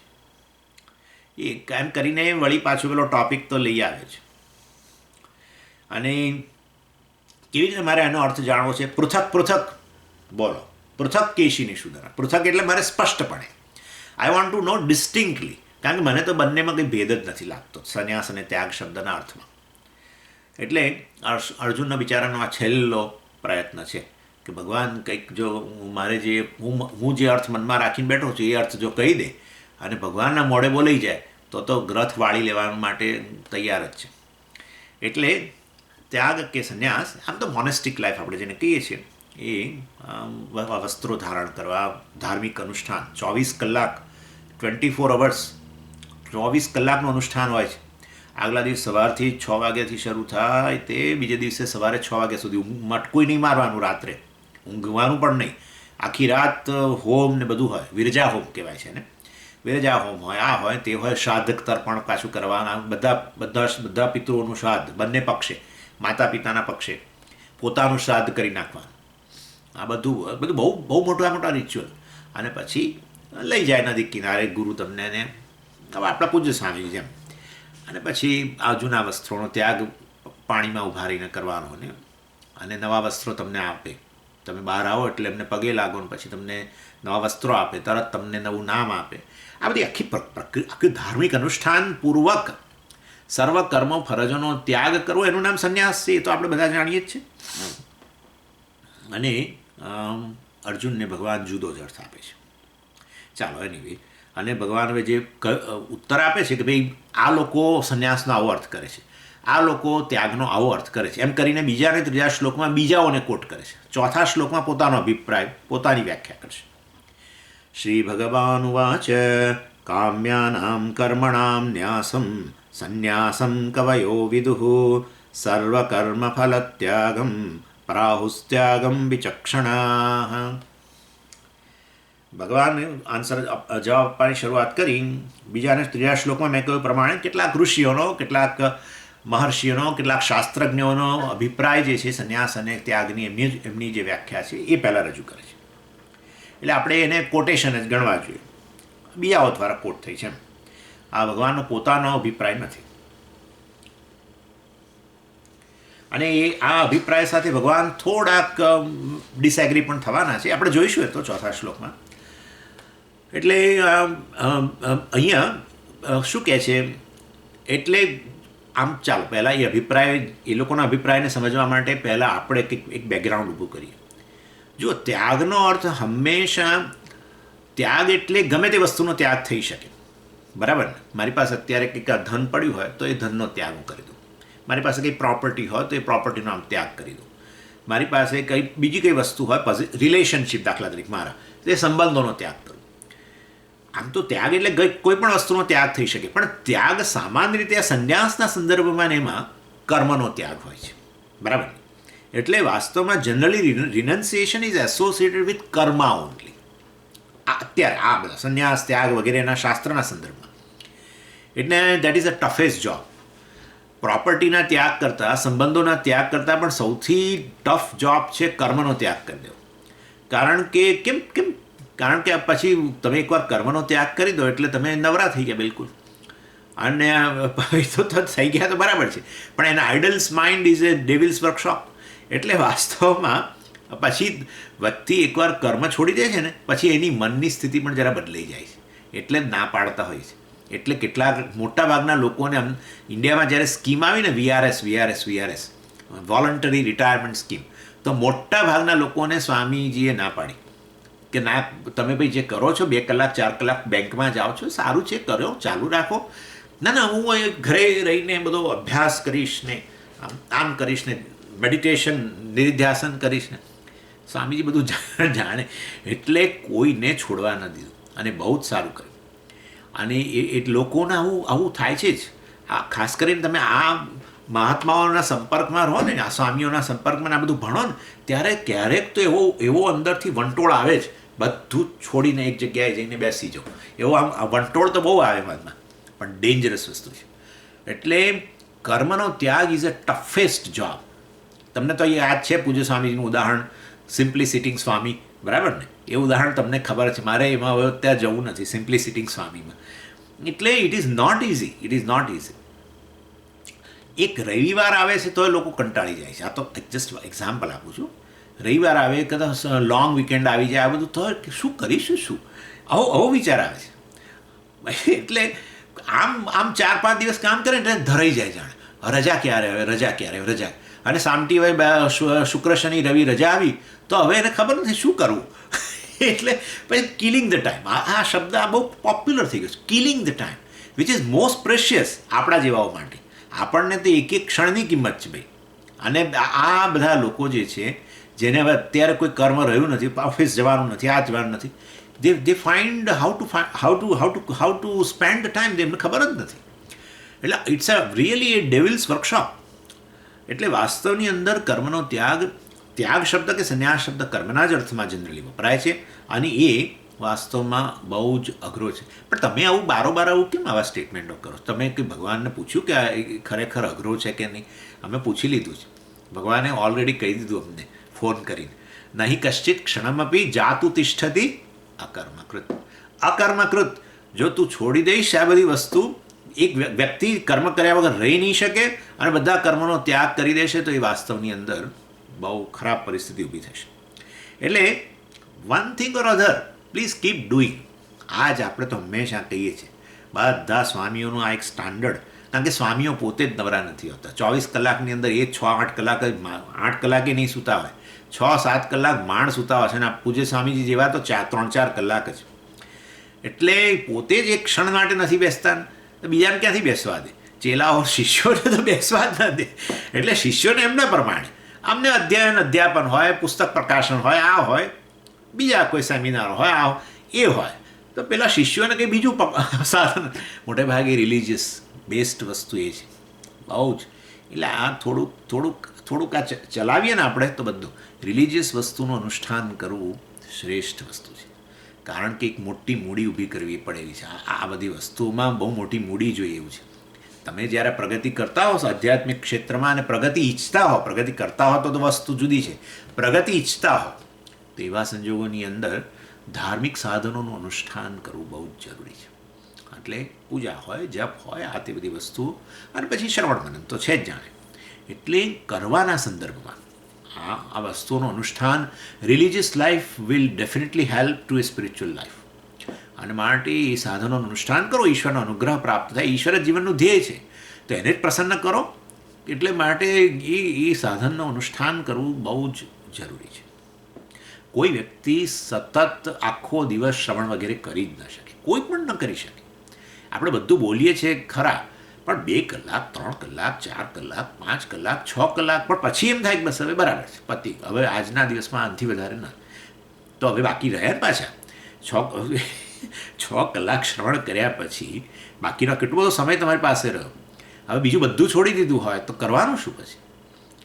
[SPEAKER 1] એ એમ કરીને વળી પાછું પેલો ટોપિક તો લઈ આવે છે. અને કેવી રીતે મારે એનો અર્થ જાણવો છે? પૃથક પૃથક બોલો, પૃથક કેશીની સુધરા. પૃથક એટલે મારે સ્પષ્ટપણે, આઈ વોન્ટ ટુ નો ડિસ્ટિંક્ટલી. કારણ કે મને તો બંનેમાં કંઈ ભેદ જ નથી લાગતો સંન્યાસ અને ત્યાગ શબ્દના અર્થમાં. એટલે અર્જુનના બિચારાનો આ છેલ્લો પ્રયત્ન છે કે ભગવાન કંઈક જો મારે જે હું જે અર્થ મનમાં રાખીને બેઠો છું એ અર્થ જો કહી દે અને ભગવાનના મોઢે બોલાઈ જાય તો ગ્રથ વાળી લેવા માટે તૈયાર જ છે. એટલે ત્યાગ કે સંન્યાસ, આમ તો મોનેસ્ટિક લાઈફ આપણે જેને કહીએ છીએ, એ વસ્ત્રો ધારણ કરવા, ધાર્મિક અનુષ્ઠાન 24 કલાક 24 અવર્સ 24 કલાકનું અનુષ્ઠાન હોય છે. આગલા દિવસ સવારથી 6 વાગ્યાથી શરૂ થાય તે બીજે દિવસે સવારે 6 વાગ્યા સુધી મટકું નહીં મારવાનું, રાત્રે ઊંઘવાનું પણ નહીં. આખી રાત હોમ ને બધું હોય. વિરજા હોમ કહેવાય છે ને. વિરજા હોમ હોય, આ હોય તે હોય. શ્રાદ્ધ તર્પણ પાછું કરવાના, બધા પિતૃઓનું શ્રાદ્ધ બંને પક્ષે, માતા પિતાના પક્ષે પોતાનું શ્રાદ્ધ કરી નાખવાનું. આ બધું બહુ મોટા મોટા રિચ્યુઅલ. અને પછી લઈ જાય નદી કિનારે ગુરુ તમને ને હવે આપણા પૂજ્ય સ્વામી જેમ, અને પછી આ જૂના વસ્ત્રોનો ત્યાગ પાણીમાં ઉભા રહીને કરવાનો ને, અને નવા વસ્ત્રો તમને આપે. તમે બહાર આવો એટલે એમને પગે લાગો ને પછી તમને નવા વસ્ત્રો આપે, તરત તમને નવું નામ આપે. આ બધી આખી ધાર્મિક અનુષ્ઠાન પૂર્વક સર્વ કર્મો ફરજોનો ત્યાગ કરવો એનું નામ સંન્યાસ છે. એ તો આપણે બધા જાણીએ જ છે. અને અર્જુનને ભગવાન જુદો જ અર્થ આપે છે. ચાલો એનીવે, અને ભગવાન હવે જે ઉત્તર આપે છે કે ભાઈ આ લોકો સંન્યાસનો આવો અર્થ કરે છે, આ લોકો ત્યાગનો આવો અર્થ કરે છે, એમ કરીને બીજા અને ત્રીજા શ્લોકમાં બીજાઓને કોટ કરે છે. ચોથા શ્લોકમાં પોતાનો અભિપ્રાય, પોતાની વ્યાખ્યા કરશે. શ્રી ભગવાન ઉવાચ કામ્યાનામ કર્મણામ ન્યાસમ સંન્યાસમ કવયો વિદુઃ સર્વકર્મ ફલત્યાગમ પ્રાહુસ્ત્યાગમ વિચક્ષણાઃ. ભગવાને જવાબ આપવાની શરૂઆત કરી. બીજા અને ત્રીજા શ્લોકમાં મેં કહ્યું પ્રમાણે કેટલાક ઋષિઓનો, કેટલાક મહર્ષિઓનો, કેટલાક શાસ્ત્રજ્ઞોનો અભિપ્રાય જે છે સંન્યાસ અને ત્યાગની એમની જે વ્યાખ્યા છે એ પહેલાં રજૂ કરે છે. એટલે આપણે એને કોટેશન જ ગણવા જોઈએ, બીજાઓ દ્વારા કોટ થઈ છે એમ. આ ભગવાનનો પોતાનો અભિપ્રાય નથી. અને એ આ અભિપ્રાય સાથે ભગવાન થોડાક ડિસએગ્રી પણ થવાના છે, આપણે જોઈશું એ તો ચોથા શ્લોકમાં. એટલે અહીંયા શું કહે છે, એટલે આમ ચાલો પહેલાં એ અભિપ્રાય, એ લોકોના અભિપ્રાયને સમજવા માટે પહેલાં આપણે એક બેકગ્રાઉન્ડ ઊભું કરીએ. જો ત્યાગનો અર્થ હંમેશા, ત્યાગ એટલે ગમે તે વસ્તુનો ત્યાગ થઈ શકે, બરાબર ને. મારી પાસે અત્યારે કંઈક ધન પડ્યું હોય તો એ ધનનો ત્યાગ હું કરી દઉં. મારી પાસે કંઈ પ્રોપર્ટી હોય તો એ પ્રોપર્ટીનો આમ ત્યાગ કરી દઉં. મારી પાસે કંઈ બીજી કંઈ વસ્તુ હોય, રિલેશનશિપ દાખલા તરીકે મારા, તો એ સંબંધોનો ત્યાગ કરું. આમ તો ત્યાગ એટલે કોઈ પણ વસ્તુનો ત્યાગ થઈ શકે, પણ ત્યાગ સામાન્ય રીતે આ સંન્યાસના સંદર્ભમાં એમાં કર્મનો ત્યાગ હોય છે, બરાબર. એટલે વાસ્તવમાં generally renunciation is associated with karma only. અત્યારે આ બધા સંન્યાસ ત્યાગ વગેરેના શાસ્ત્રના સંદર્ભમાં, એટલે that is a toughest job. પ્રોપર્ટીના ત્યાગ કરતાં, સંબંધોના ત્યાગ કરતાં પણ સૌથી ટફ જોબ છે કર્મનો ત્યાગ કરી દેવો. કારણ કે કારણ કે પછી તમે એકવાર કર્મનો ત્યાગ કરી દો એટલે તમે નવરા થઈ ગયા બિલકુલ, અને તો થઈ ગયા તો બરાબર છે, પણ એના idle's mind is a devil's workshop. એટલે વાસ્તવમાં પછી વ્યક્તિ એકવાર કર્મ છોડી દે છે ને પછી એની મનની સ્થિતિ પણ જરા બદલાઈ જાય છે, એટલે જ ના પાડતા હોય છે. એટલે કેટલાક મોટાભાગના લોકોને ઇન્ડિયામાં જ્યારે સ્કીમ આવી ને વીઆરએસ વોલન્ટરી રિટાયરમેન્ટ સ્કીમ, તો મોટાભાગના લોકોને સ્વામીજીએ ના પાડી કે ના, તમે ભાઈ જે કરો છો 2 કલાક 4 કલાક બેંકમાં જાઓ છો, સારું છે, કરો, ચાલુ રાખો. ના હું ઘરે રહીને બધો અભ્યાસ કરીશ ને આમ કરીશ ને મેડિટેશન નિધિધ્યાસન કરીશ ને. સ્વામીજી બધું જાણે એટલે કોઈને છોડવા ન દીધું, અને બહુ જ સારું કર્યું. અને એ લોકોને આવું થાય છે જ. આ ખાસ કરીને તમે આ મહાત્માઓના સંપર્કમાં રહો ને, આ સ્વામીઓના સંપર્કમાં આ બધું ભણો ને, ત્યારે ક્યારેક તો એવો અંદરથી વંટોળ આવે જ, બધું છોડીને એક જગ્યાએ જઈને બેસી જાઓ. એવો આમ વંટોળ તો બહુ આવે મનમાં, પણ ડેન્જરસ વસ્તુ છે. એટલે કર્મનો ત્યાગ ઇઝ અ ટફેસ્ટ જોબ. તમને તો યાદ છે પૂજ્ય સ્વામીજીનું ઉદાહરણ, સિમ્પલી સિટિંગ સ્વામી, બરાબર ને. એ ઉદાહરણ તમને ખબર છે, મારે એમાં હવે ત્યાં જવું નથી, સિમ્પલી સિટિંગ સ્વામીમાં. એટલે ઇટ ઇઝ નોટ ઇઝી. એક રવિવાર આવે છે તો એ લોકો કંટાળી જાય છે. આ તો જસ્ટ એક્ઝામ્પલ આપું છું. રવિવાર આવે, કદાચ લોંગ વીકેન્ડ આવી જાય, આ બધું તો શું કરીશું, શું આવો વિચાર આવે છે. એટલે આમ 4-5 દિવસ કામ કરે એટલે ધરાઈ જાય, જાણે રજા ક્યારે આવે. અને સામટી હોય શુક્ર શનિ રવિ રજા આવી તો હવે એને ખબર નથી શું કરવું. એટલે પછી કિલિંગ ધ ટાઈમ, આ શબ્દ આ બહુ પોપ્યુલર થઈ ગયો છે, killing the time, which is most precious આપણા જેવાઓ માટે. આપણને તો એક ક્ષણની કિંમત છે ભાઈ. અને આ બધા લોકો જે છે, જેને હવે અત્યારે કોઈ કર્મ રહ્યું નથી, ઓફિસ જવાનું નથી, આ જવાનું નથી, they find how to spend the time, એમને ખબર જ નથી. એટલે it's a really a devil's workshop. એટલે વાસ્તવની અંદર કર્મનો ત્યાગ શબ્દ કે સંન્યાસ શબ્દ કર્મના જ અર્થમાં જનરલી વપરાય છે, અને એ વાસ્તવમાં બહુ જ અઘરો છે. પણ તમે આવું બારોબાર કેમ આવા સ્ટેટમેન્ટો કરો? તમે કંઈ ભગવાનને પૂછ્યું કે આ ખરેખર અઘરો છે કે નહીં? અમે પૂછી લીધું છે. ભગવાને ઓલરેડી કહી દીધું અમને ફોન કરીને, નહીં કશ્ચિત ક્ષણમપી જાતુ તિષ્ઠતિ અકર્મકૃત. અકર્મકૃત, જો તું છોડી દઈશ આ બધી વસ્તુ, એક વ્યક્તિ કર્મ કર્યા વગર રહી નહીં શકે અને બધા કર્મનો ત્યાગ કરી દેશે તો એ વાસ્તવની અંદર બહુ ખરાબ પરિસ્થિતિ ઊભી થશે. એટલે one thing or other please keep doing. આ જ આપણે તો હંમેશા કહીએ છીએ, બધા સ્વામીઓનું આ એક સ્ટાન્ડર્ડ, કારણ કે સ્વામીઓ પોતે જ નવરા નથી હોતા. 24 કલાકની અંદર એ 6-8 કલાક જ 8 કલાકે નહીં સૂતા હોય, 6-7 કલાક માંડ સૂતા હોય છે. અને આ પૂજ્ય સ્વામીજી જેવા તો 3-4 કલાક જ. એટલે પોતે જ એક ક્ષણ માટે નથી બેસતા તો બીજાને ક્યાંથી બેસવા દે? ચેલાઓ શિષ્યોને તો બેસવા જ ન દે. એટલે શિષ્યોને એમના પ્રમાણે, અમને અધ્યાપન હોય, પુસ્તક પ્રકાશન હોય, આ હોય, બીજા કોઈ સેમિનાર હોય, આ એ હોય, તો પેલા શિષ્યોને કંઈ બીજું સાધન. મોટે ભાગે રિલિજિયસ બેસ્ડ વસ્તુ એ છે બહુ જ. એટલે આ થોડુંક આ ચલાવીએ ને આપણે તો બધું રિલિજિયસ વસ્તુનું અનુષ્ઠાન કરવું શ્રેષ્ઠ વસ્તુ છે. કારણ કે એક મોટી મૂડી ઊભી કરવી પડે એવી છે. આ બધી વસ્તુઓમાં બહુ મોટી મૂડી જોઈએ એવું છે. તમે જ્યારે પ્રગતિ કરતા હો આધ્યાત્મિક ક્ષેત્રમાં અને પ્રગતિ ઈચ્છતા હો, પ્રગતિ કરતા હો તો વસ્તુ જુદી છે, પ્રગતિ ઈચ્છતા હો તો એવા સંજોગોની અંદર ધાર્મિક સાધનોનું અનુષ્ઠાન કરવું બહુ જ જરૂરી છે. એટલે પૂજા હોય, જપ હોય, આ તે બધી વસ્તુઓ, અને પછી શ્રવણ મનન તો છે જ જાણે. એટલે કરવાના સંદર્ભમાં આ વસ્તુઓનું અનુષ્ઠાન, religious life will definitely help to A spiritual life. અને માટે એ સાધનોનું અનુષ્ઠાન કરો, ઈશ્વરનો અનુગ્રહ પ્રાપ્ત થાય. ઈશ્વર જ જીવનનું ધ્યેય છે તો એને જ પ્રસન્ન કરો. એટલે માટે એ સાધનનું અનુષ્ઠાન કરવું બહુ જ જરૂરી છે. કોઈ વ્યક્તિ સતત આખો દિવસ શ્રવણ વગેરે કરી જ ન શકે, કોઈ પણ ન કરી શકે. આપણે બધું બોલીએ છીએ ખરા, પણ 2 કલાક, 3 કલાક, 4 કલાક, 5 કલાક, 6 કલાક, પણ પછી એમ થાય કે બસ હવે બરાબર છે, પતિ, હવે આજના દિવસમાં આનાથી વધારે ના. તો હવે બાકી રહ્યા ને પાછા 6 કલાક શ્રવણ કર્યા પછી બાકીનો કેટલો બધો સમય તમારી પાસે રહ્યો. હવે બીજું બધું છોડી દીધું હોય તો કરવાનું શું પછી?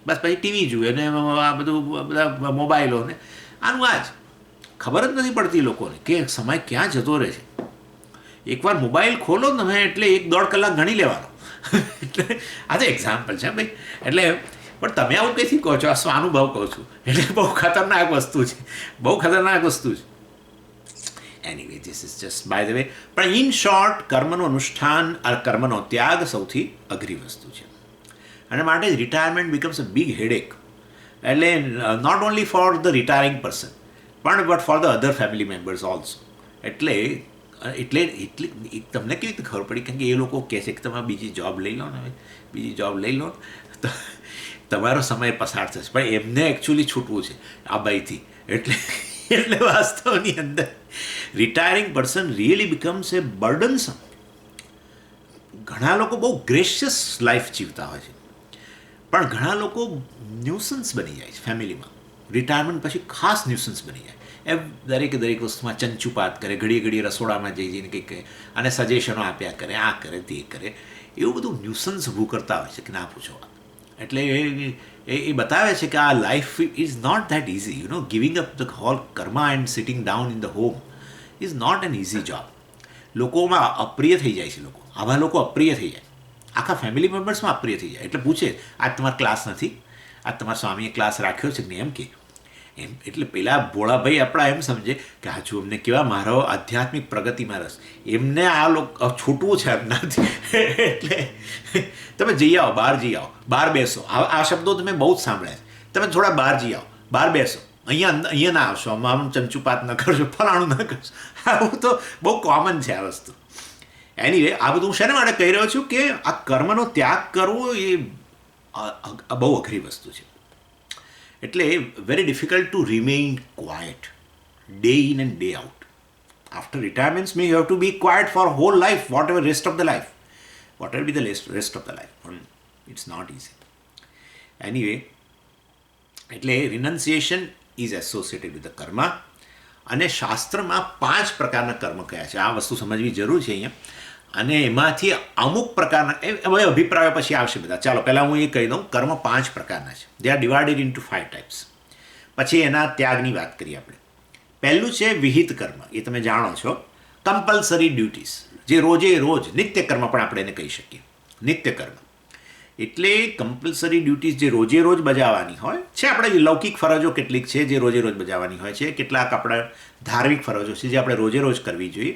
[SPEAKER 1] બસ પછી ટીવી જુએ ને આ બધું, બધા મોબાઈલો ને આનું આ જ ખબર જ નથી પડતી લોકોને કે સમય ક્યાં જતો રહે છે. એકવાર મોબાઈલ ખોલો તમે એટલે 1-1.5 કલાક ગણી લેવાનો. એટલે આ તો એક્ઝામ્પલ છે ભાઈ. એટલે પણ તમે આવું કંઈથી કહો છો? આ સ્વાનુભવ કહું છું. એટલે બહુ ખતરનાક વસ્તુ છે, બહુ ખતરનાક વસ્તુ છે. Anyway, this is just by the way. પણ ઇન શોર્ટ, કર્મનું અનુષ્ઠાન અને કર્મનો ત્યાગ સૌથી અઘરી વસ્તુ છે. અને માટે retirement becomes a big headache. એટલે not only for the retiring person but for the other family members also. એટલે તમને કેવી રીતે ખબર પડી? કારણ કે એ લોકો કહે છે કે તમે બીજી જોબ લઈ લો ને, બીજી જોબ લઈ લો તો તમારો સમય પસાર થશે. પણ એમને એકચ્યુઅલી છૂટવું છે આ બાઈથી. એટલે વાસ્તવની અંદર રિટાયરિંગ પર્સન રિયલી બિકમ્સ એ બર્ડનસમ. ઘણા લોકો બહુ ગ્રેશિયસ લાઈફ જીવતા હોય છે, પણ ઘણા લોકો ન્યુસન્સ બની જાય છે ફેમિલીમાં. રિટાયરમેન્ટ પછી ખાસ ન્યુસન્સ બની જાય. દરેક વસ્તુમાં ચંચુપાત કરે, ઘડીએ રસોડામાં જઈને કંઈક કહે અને સજેશનો આપ્યા કરે, આ કરે, તે કરે. એવું બધું ન્યુસન્સ ઊભું કરતા હોય છે કે ના પૂછો. એટલે એ બતાવે છે કે આ life is not that easy. Giving up the whole karma and sitting down in the home is not an easy job. લોકોમાં અપ્રિય થઈ જાય છે. આવા લોકો અપ્રિય થઈ જાય, આખા ફેમિલી મેમ્બર્સમાં અપ્રિય થઈ જાય. એટલે પૂછે, આજ તમારો ક્લાસ નથી, આજ તમારા સ્વામીએ ક્લાસ રાખ્યો છે ને? એમ કે એમ. એટલે પેલા ભોળાભાઈ આપણા એમ સમજે કે હજુ અમને કેવા મારો આધ્યાત્મિક પ્રગતિમાં રસ, એમને આ લોકો છૂટવું છે એમનાથી. એટલે તમે જઈ આવો, બહાર જઈ આવો, બહાર બેસો. આ શબ્દો તમે બહુ જ સાંભળ્યા છે. તમે થોડા બહાર જઈ આવો, બહાર બેસો, અહીંયા ના આવશો, આમ ચંચુપાત ન કરશો, ફલાણું ન કરશો. આવું તો બહુ કોમન છે આ વસ્તુ. એનીવે, આ બધું હું શેના માટે કહી રહ્યો છું કે આ કર્મનો ત્યાગ કરવો એ બહુ અઘરી વસ્તુ છે. એટલે very difficult to remain quiet day in and day out. After retirements may you have to be quiet for whole life, whatever rest of the life, whatever be the rest of the life. પણ it's not easy. Anyway, એટલે renunciation is associated with the karma. અને શાસ્ત્રમાં 5 પ્રકારના કર્મ કયા છે, આ વસ્તુ સમજવી જરૂર છે અહીંયા. અને એમાંથી અમુક પ્રકારના, હવે અભિપ્રાયો પછી આવશે બધા. ચાલો પહેલાં હું એ કહી દઉં, કર્મ 5 પ્રકારના છે. They are divided into 5 types. પછી એના ત્યાગની વાત કરીએ આપણે. પહેલું છે વિહિત કર્મ. એ તમે જાણો છો, કમ્પલસરી ડ્યુટીઝ, જે રોજે રોજ નિત્ય કર્મ પણ આપણે એને કહી શકીએ. નિત્ય કર્મ એટલે કમ્પલસરી ડ્યુટીઝ જે રોજે રોજ બજાવવાની હોય છે, આપણે લૌકિક ફરજો કેટલીક છે જે રોજે રોજ બજાવવાની હોય છે, કેટલાક આપણા ધાર્મિક ફરજો છે જે આપણે રોજે રોજ કરવી જોઈએ,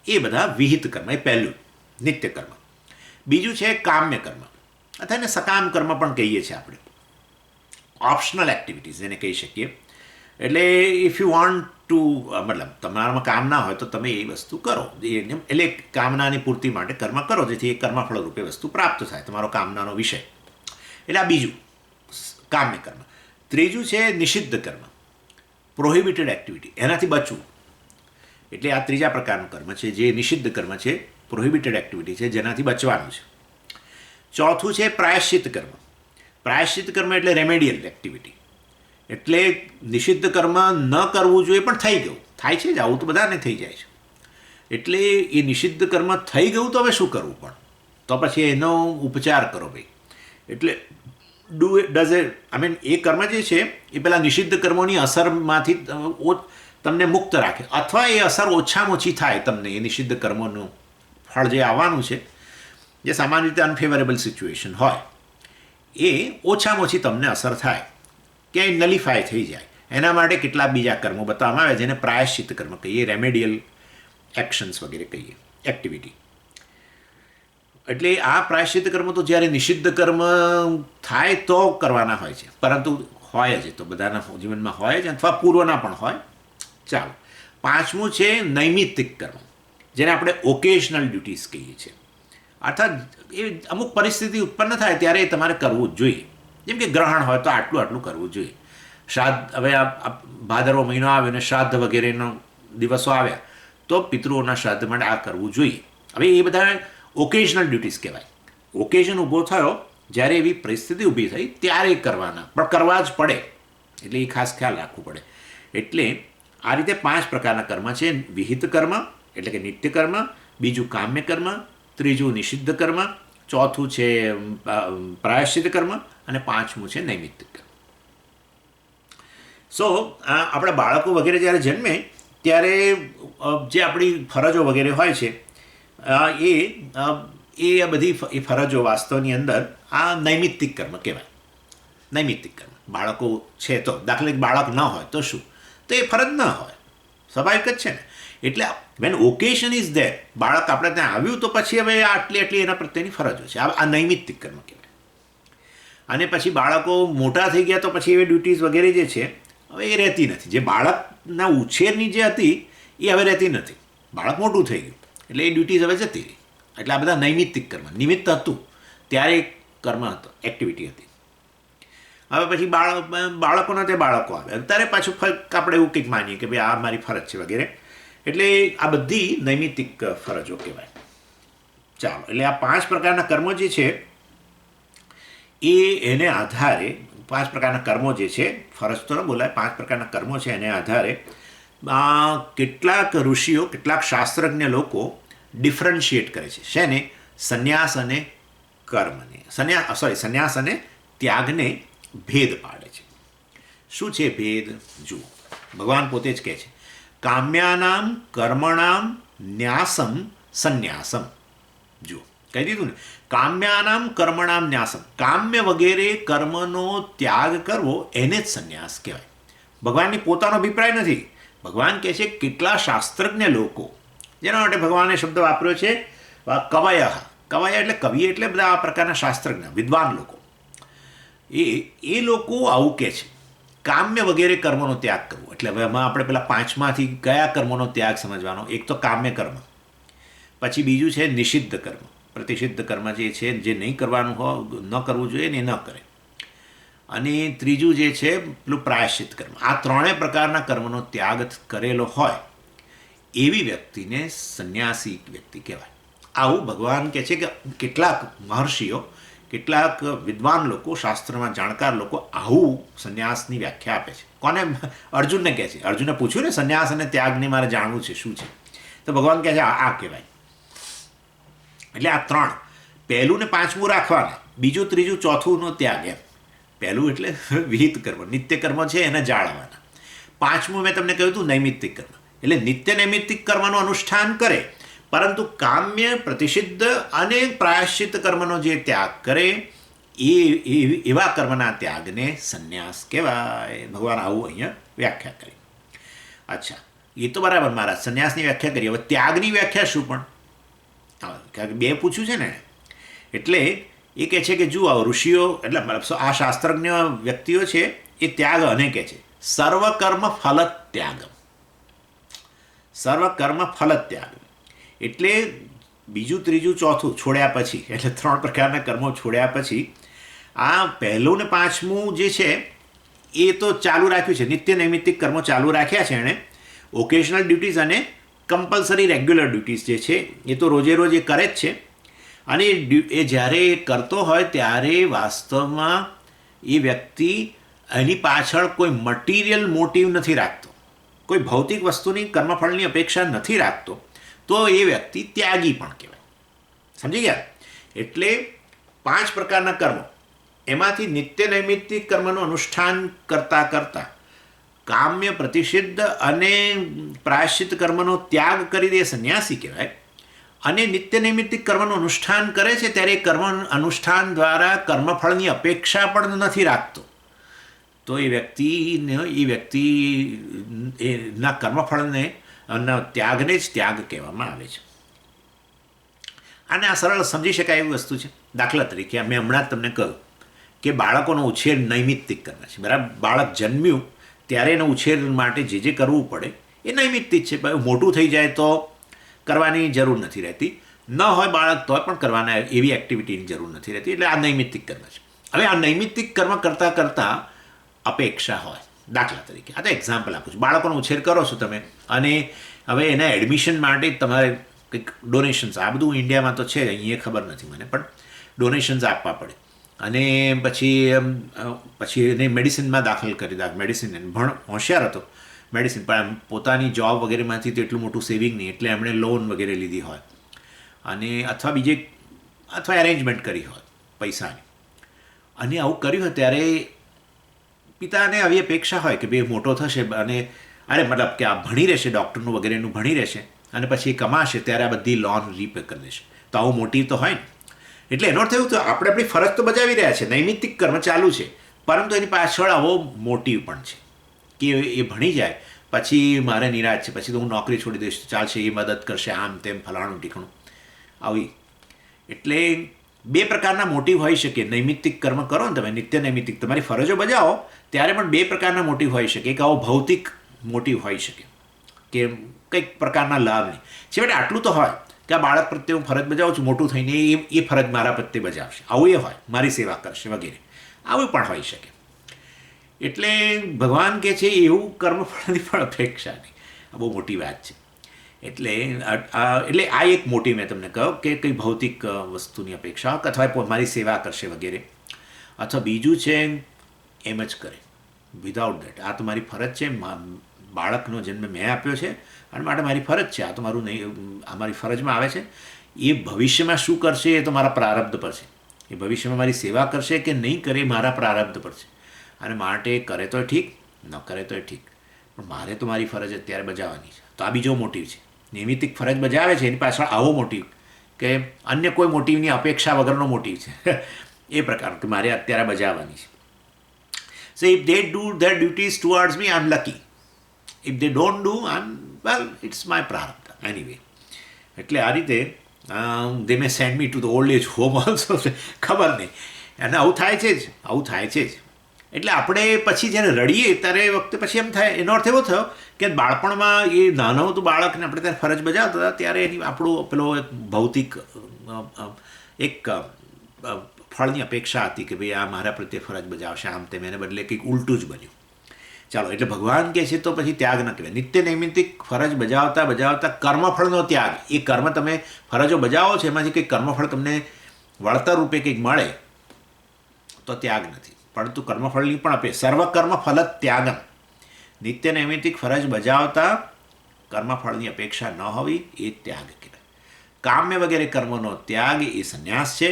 [SPEAKER 1] એ બધા વિહિત કર્મ, એ પહેલું નિત્ય કર્મ. બીજું છે કામ્ય કર્મ, અથવા એને સકામ કર્મ પણ કહીએ છીએ આપણે, ઓપ્શનલ એક્ટિવિટીઝ એને કહી શકીએ. એટલે ઇફ યુ વોન્ટ ટુ, મતલબ તમારામાં કામ ના હોય તો તમે એ વસ્તુ કરો, એટલે કામનાની પૂર્તિ માટે કર્મ કરો, જેથી એ કર્મફળ રૂપે વસ્તુ પ્રાપ્ત થાય, તમારો કામનાનો વિષય. એટલે આ બીજું કામ્ય કર્મ. ત્રીજું છે નિષિદ્ધ કર્મ, પ્રોહિબિટેડ એક્ટિવિટી, એનાથી બચવું. એટલે આ ત્રીજા પ્રકારનું કર્મ છે જે નિષિદ્ધ કર્મ છે, પ્રોહિબિટેડ એક્ટિવિટી છે, જેનાથી બચવાનું છે. ચોથું છે પ્રાયશ્ચિત કર્મ. પ્રાયશ્ચિત કર્મ એટલે રેમેડિયલ એક્ટિવિટી, એટલે નિષિદ્ધ કર્મ ન કરવું જોઈએ પણ થઈ ગયું, થાય છે જ, આવું તો બધાને થઈ જાય છે. એટલે એ નિષિદ્ધ કર્મ થઈ ગયું તો હવે શું કરવું, પણ તો પછી એનો ઉપચાર કરો ભાઈ. એટલે એ કર્મ જે છે એ પેલા નિષિદ્ધ કર્મોની અસરમાંથી તમને મુક્ત રાખે, અથવા એ અસર ઓછામાં ઓછી થાય તમને, એ નિષિદ્ધ કર્મોનું ફળ જે આવવાનું છે, જે સામાન્ય રીતે અનફેવરેબલ સિચ્યુએશન હોય, એ ઓછામાં ઓછી તમને અસર થાય, ક્યાંય નલિફાય થઈ જાય. એના માટે કેટલાક બીજા કર્મો બતાવવામાં આવે જેને પ્રાયશ્ચિત કર્મ કહીએ, રેમેડિયલ એક્શન્સ વગેરે કહીએ, એક્ટિવિટી. એટલે આ પ્રાયશ્ચિત કર્મ તો જ્યારે નિષિદ્ધ કર્મ થાય તો કરવાના હોય છે, પરંતુ હોય જ, તો બધાના જીવનમાં હોય જ, અથવા પૂર્વના પણ હોય. ચાલો, પાંચમું છે નૈમિત્તિક કર્મ, જેને આપણે ઓકેશનલ ડ્યુટીઝ કહીએ છીએ. અર્થાત એ અમુક પરિસ્થિતિ ઉત્પન્ન થાય ત્યારે તમારે કરવું જ જોઈએ. જેમ કે ગ્રહણ હોય તો આટલું આટલું કરવું જોઈએ. શ્રાદ્ધ, હવે આ ભાદરવો મહિનો આવ્યો અને શ્રાદ્ધ વગેરેનો દિવસો આવ્યા તો પિતૃઓના શ્રાદ્ધ માટે આ કરવું જોઈએ. હવે એ બધા ઓકેશનલ ડ્યુટીઝ કહેવાય. ઓકેઝન ઊભો થયો, જ્યારે એવી પરિસ્થિતિ ઊભી થઈ ત્યારે કરવાના, પણ કરવા જ પડે, એટલે એ ખાસ ખ્યાલ રાખવું પડે. એટલે આ રીતે 5 પ્રકારના કર્મ છે. વિહિત કર્મ એટલે કે નિત્ય કર્મ, બીજું કામ્ય કર્મ, ત્રીજું નિષિદ્ધ કર્મ, ચોથું છે પ્રાયશ્ચિત કર્મ, અને પાંચમું છે નૈમિત્તિક કર્મ. સો આપણા બાળકો વગેરે જ્યારે જન્મે ત્યારે જે આપણી ફરજો વગેરે હોય છે, એ બધી એ ફરજો વાસ્તવની અંદર આ નૈમિત્તિક કર્મ કહેવાય. નૈમિત્તિક કર્મ બાળકો છે તો, દાખલા બાળક ન હોય તો શું, તો એ ફરજ ન હોય, સ્વાભાવિક જ છે ને. એટલે વેન ઓકેશન ઇઝ ધેર, બાળક આપણે ત્યાં આવ્યું તો પછી હવે આટલી આટલી એના પ્રત્યેની ફરજો છે, આ નૈમિત્તિક કર્મ કહેવાય. અને પછી બાળકો મોટા થઈ ગયા તો પછી એવી ડ્યુટીઝ વગેરે જે છે હવે એ રહેતી નથી. જે બાળકના ઉછેરની જે હતી એ હવે રહેતી નથી, બાળક મોટું થઈ ગયું એટલે એ ડ્યુટીઝ હવે જતી રહી. એટલે આ બધા નૈમિત્તિક કર્મ, નિમિત્ત હતું ત્યારે એક કર્મ હતો, એક્ટિવિટી હતી. હવે પછી બાળકોના તે બાળકો આવે ત્યારે પાછું આપણે એવું કંઈક માનીએ કે ભાઈ આ મારી ફરજ છે વગેરે. એટલે આ બધી નૈમિત્તિક ફરજો કહેવાય. ચાલો, એટલે આ 5 પ્રકારના કર્મો જે છે એને આધારે, 5 પ્રકારના કર્મો જે છે, ફરજ તો ન બોલાય, 5 પ્રકારના કર્મો છે, એને આધારે કેટલાક ઋષિઓ, કેટલાક શાસ્ત્રજ્ઞ લોકો ડિફરન્શિએટ કરે છે. શેને? સંન્યાસ અને કર્મને, સંન્યાસ અને ત્યાગને ભેદ પાડે છે. શું છે ભેદ? જુઓ, ભગવાન પોતે જ કહે છે, કામ્યાનામ કર્મણામ ન્યાસમ સંન્યાસમ. જુઓ, કહી દીધું ને, કામ્યાનામ કર્મણામ ન્યાસમ, કામ્ય વગેરે કર્મનો ત્યાગ કરવો એને જ સંન્યાસ કહેવાય. ભગવાનની પોતાનો અભિપ્રાય નથી. ભગવાન કહે છે કેટલા શાસ્ત્રજ્ઞ લોકો, જેના માટે ભગવાને શબ્દ વાપર્યો છે કવય. કવય એટલે કવિ, એટલે બધા આ પ્રકારના શાસ્ત્રજ્ઞ, વિદ્વાન લોકો. એ લોકો આવું કહે છે, કામ્ય વગેરે કર્મનો ત્યાગ કરવો. એટલે હવે એમાં આપણે પેલા 5માંથી કયા કર્મોનો ત્યાગ સમજવાનો? એક તો કામ્ય કર્મ, પછી બીજું છે નિષિદ્ધ કર્મ, પ્રતિષિદ્ધ કર્મ જે છે, જે નહીં કરવાનું હોય, ન કરવું જોઈએ ને એ ન કરે. અને ત્રીજું જે છે પેલું પ્રાયશ્ચિત કર્મ. આ 3 પ્રકારના કર્મનો ત્યાગ કરેલો હોય એવી વ્યક્તિને સંન્યાસી વ્યક્તિ કહેવાય. આવું ભગવાન કહે છે કે કેટલાક મહર્ષિઓ, કેટલાક વિદ્વાન લોકો, શાસ્ત્રમાં જાણકાર લોકો આવું સંન્યાસની વ્યાખ્યા આપે છે. કોને? અર્જુનને કહે છે. અર્જુને પૂછ્યું ને સંન્યાસ અને ત્યાગને મારે જાણવું છે શું છે, તો ભગવાન કહે છે આ કહેવાય. એટલે આ 3, પહેલું ને 5મું રાખવાના, બીજું ત્રીજું ચોથુંનો ત્યાગ. એમ પહેલું એટલે વિહિત કર્મ, નિત્ય કર્મ છે એને જાળવવાના. 5મું મેં તમને કહ્યું હતું નૈમિત્તિક કર્મ, એટલે નિત્ય નૈમિત્તિક કર્મનું અનુષ્ઠાન કરે, પરંતુ કામ્ય, પ્રતિષિદ્ધ અને પ્રાયશ્ચિત કર્મનો જે ત્યાગ કરે એવા કર્મના ત્યાગને સંન્યાસ કહેવાય. ભગવાન આવું અહીંયા વ્યાખ્યા કરી. અચ્છા, એ તો બરાબર મહારાજ, સંન્યાસની વ્યાખ્યા કરી. હવે ત્યાગની વ્યાખ્યા શું પણ? કારણ કે બે પૂછ્યું છે ને, એટલે એ કહે છે કે જુઓ, ઋષિઓ એટલે આ શાસ્ત્રજ્ઞ વ્યક્તિઓ છે એ ત્યાગ અને કહે છે સર્વકર્મ ફલ ત્યાગ. સર્વકર્મ ફલ ત્યાગ એટલે બીજું, ત્રીજું, ચોથું છોડ્યા પછી, એટલે 3 પ્રકારના કર્મો છોડ્યા પછી આ પહેલું ને પાંચમું જે છે એ તો ચાલુ રાખ્યું છે. નિત્ય નૈમિત્તિક કર્મો ચાલુ રાખ્યા છે એણે. ઓકેશનલ ડ્યુટીઝ અને કમ્પલસરી રેગ્યુલર ડ્યુટીઝ જે છે એ તો રોજે રોજ એ કરે જ છે. અને એ જ્યારે એ કરતો હોય ત્યારે વાસ્તવમાં એ વ્યક્તિ એની પાછળ કોઈ મટીરિયલ મોટિવ નથી રાખતો, કોઈ ભૌતિક વસ્તુની કર્મફળની અપેક્ષા નથી રાખતો, તો એ વ્યક્તિ ત્યાગી પણ કહેવાય. સમજી ગયા? એટલે 5 પ્રકારના કર્મો, એમાંથી નિત્ય નૈમિત્તિક કર્મનું અનુષ્ઠાન કરતાં કરતાં કામ્ય, પ્રતિષિદ્ધ અને પ્રાયશ્ચિત કર્મનો ત્યાગ કરી દે સંન્યાસી કહેવાય. અને નિત્ય નૈમિત્તિક કર્મનું અનુષ્ઠાન કરે છે ત્યારે કર્મ અનુષ્ઠાન દ્વારા કર્મફળની અપેક્ષા પણ નથી રાખતો, તો એ વ્યક્તિના કર્મફળને ત્યાગને જ ત્યાગ કહેવામાં આવે છે. અને આ સરળ સમજી શકાય એવી વસ્તુ છે. દાખલા તરીકે મેં હમણાં જ તમને કહ્યું કે બાળકોનો ઉછેર નૈમિત્તિક કર્મ છે, બરાબર? બાળક જન્મ્યું ત્યારે એનો ઉછેર માટે જે જે કરવું પડે એ નૈમિત્તિક છે. મોટું થઈ જાય તો કરવાની જરૂર નથી રહેતી, ન હોય બાળક તો પણ કરવાના એવી એક્ટિવિટીની જરૂર નથી રહેતી. એટલે આ નૈમિત્તિક કર્મ છે. હવે આ નૈમિત્તિક કર્મ કરતાં કરતાં અપેક્ષા હોય. દાખલા તરીકે આ તો એક્ઝામ્પલ આપું છું. બાળકોનો ઉછેર કરો છો તમે, અને હવે એના એડમિશન માટે તમારે કંઈક ડોનેશન્સ, આ બધું ઇન્ડિયામાં તો છે, અહીંયા ખબર નથી મને, પણ ડોનેશન્સ આપવા પડે. અને પછી એને મેડિસિનમાં દાખલ કરી દે. મેડિસિન હોશિયાર હતો મેડિસિન, પણ પોતાની જોબ વગેરેમાંથી તો એટલું મોટું સેવિંગ નહીં, એટલે એમણે લોન વગેરે લીધી હોય, અને અથવા એરેન્જમેન્ટ કરી હોય પૈસાની, અને આવું કર્યું હોય ત્યારે પિતાને આવી અપેક્ષા હોય કે ભાઈ મોટો થશે અને મતલબ કે આ ભણી રહેશે, ડૉક્ટરનું વગેરેનું ભણી રહેશે, અને પછી કમાશે ત્યારે આ બધી લોન રીપે કરી દેશે. તો આવું મોટિવ તો હોય ને. એટલે એનો અર્થ એવું તો આપણે આપણી ફરજ તો બજાવી રહ્યા છે, નૈમિત્તિક કર્મ ચાલુ છે, પરંતુ એની પાછળ આવો મોટિવ પણ છે કે એ ભણી જાય પછી મારે નિરાશ છે, પછી તો હું નોકરી છોડી દઈશ તો ચાલશે, એ મદદ કરશે, આમ તેમ ફલાણું ઠીકણું આવી. એટલે 2 પ્રકારના મોટિવ હોઈ શકે. નૈમિત્તિક કર્મ કરો ને તમે, નિત્ય નૈમિત્તિક તમારી ફરજો બજાવો ત્યારે પણ 2 પ્રકારના મોટિવ હોઈ શકે. એક આવો ભૌતિક મોટિવ હોઈ શકે કે કંઈક પ્રકારના લાભની છેવટે આટલું તો હોય કે આ બાળક પ્રત્યે હું ફરજ બજાવું છું, મોટું થઈને એ ફરજ મારા પ્રત્યે બજાવશે, આવું એ હોય, મારી સેવા કરશે વગેરે, આવું પણ હોઈ શકે. એટલે ભગવાન કહે છે એવું કર્મફળની પણ અપેક્ષા નહીં. આ બહુ મોટી વાત છે. એટલે આ એક મોટી મેં તમને કહ્યું કે કંઈ ભૌતિક વસ્તુની અપેક્ષા અથવા મારી સેવા કરશે વગેરે, અથવા બીજું છે એમ જ કરે વિધાઉટ દેટ, આ તો મારી ફરજ છે, બાળકનો જન્મ મેં આપ્યો છે અને માટે મારી ફરજ છે, આ તો મારું નહીં, આ મારી ફરજમાં આવે છે. એ ભવિષ્યમાં શું કરશે એ તો મારા પ્રારબ્ધ પર છે. એ ભવિષ્યમાં મારી સેવા કરશે કે નહીં કરે મારા પ્રારબ્ધ પર છે, અને માટે કરે તો ઠીક, ન કરે તો ઠીક, પણ મારે તો મારી ફરજ અત્યારે બજાવવાની છે. તો આ બીજો મોટિવ છે. નૈમિત્તિક ફરજ બજાવે છે એની પાછળ આવો મોટિવ કે અન્ય કોઈ મોટિવની અપેક્ષા વગરનો મોટિવ છે એ પ્રકાર કે મારે અત્યારે બજાવવાની છે. So if they do their duties towards me I am lucky, if they don't do well it's my prarabdha anyway. એટલે આ રીતે they may send me to the old age home also, ખબર નહીં. અને આવું થાય છે જ, આવું થાય છે જ. એટલે આપણે પછી જ્યારે રડીએ ત્યારે એ વખતે પછી એમ થાય, એનો અર્થ એવો થયો કે બાળપણમાં એ નાનું હતું બાળકને આપણે ત્યારે ફરજ બજાવતા હતા ત્યારે એની આપણું પેલો એક ભૌતિક એક ફળની અપેક્ષા હતી કે ભાઈ આ મારા પ્રત્યે ફરજ બજાવશે, આમ તેમ, એને બદલે કંઈક ઉલટું જ બન્યું. ચાલો, એટલે ભગવાન કહે છે તો પછી ત્યાગ ન કહેવાય. નિત્ય નૈમિત્તિક ફરજ બજાવતા કર્મફળનો ત્યાગ, એ કર્મ તમે ફરજો બજાવો છો એમાંથી કંઈક કર્મફળ તમને વળતર રૂપે કંઈક મળે તો ત્યાગ નથી, પરંતુ કર્મફળની પણ સર્વકર્મ ફલ ત્યાગમ. નિત્ય નૈમિત્તિક ફરજ બજાવતા કર્મફળની અપેક્ષા ન હોવી એ ત્યાગ કહેવાય. કામ્ય વગેરે કર્મનો ત્યાગ એ સંન્યાસ છે.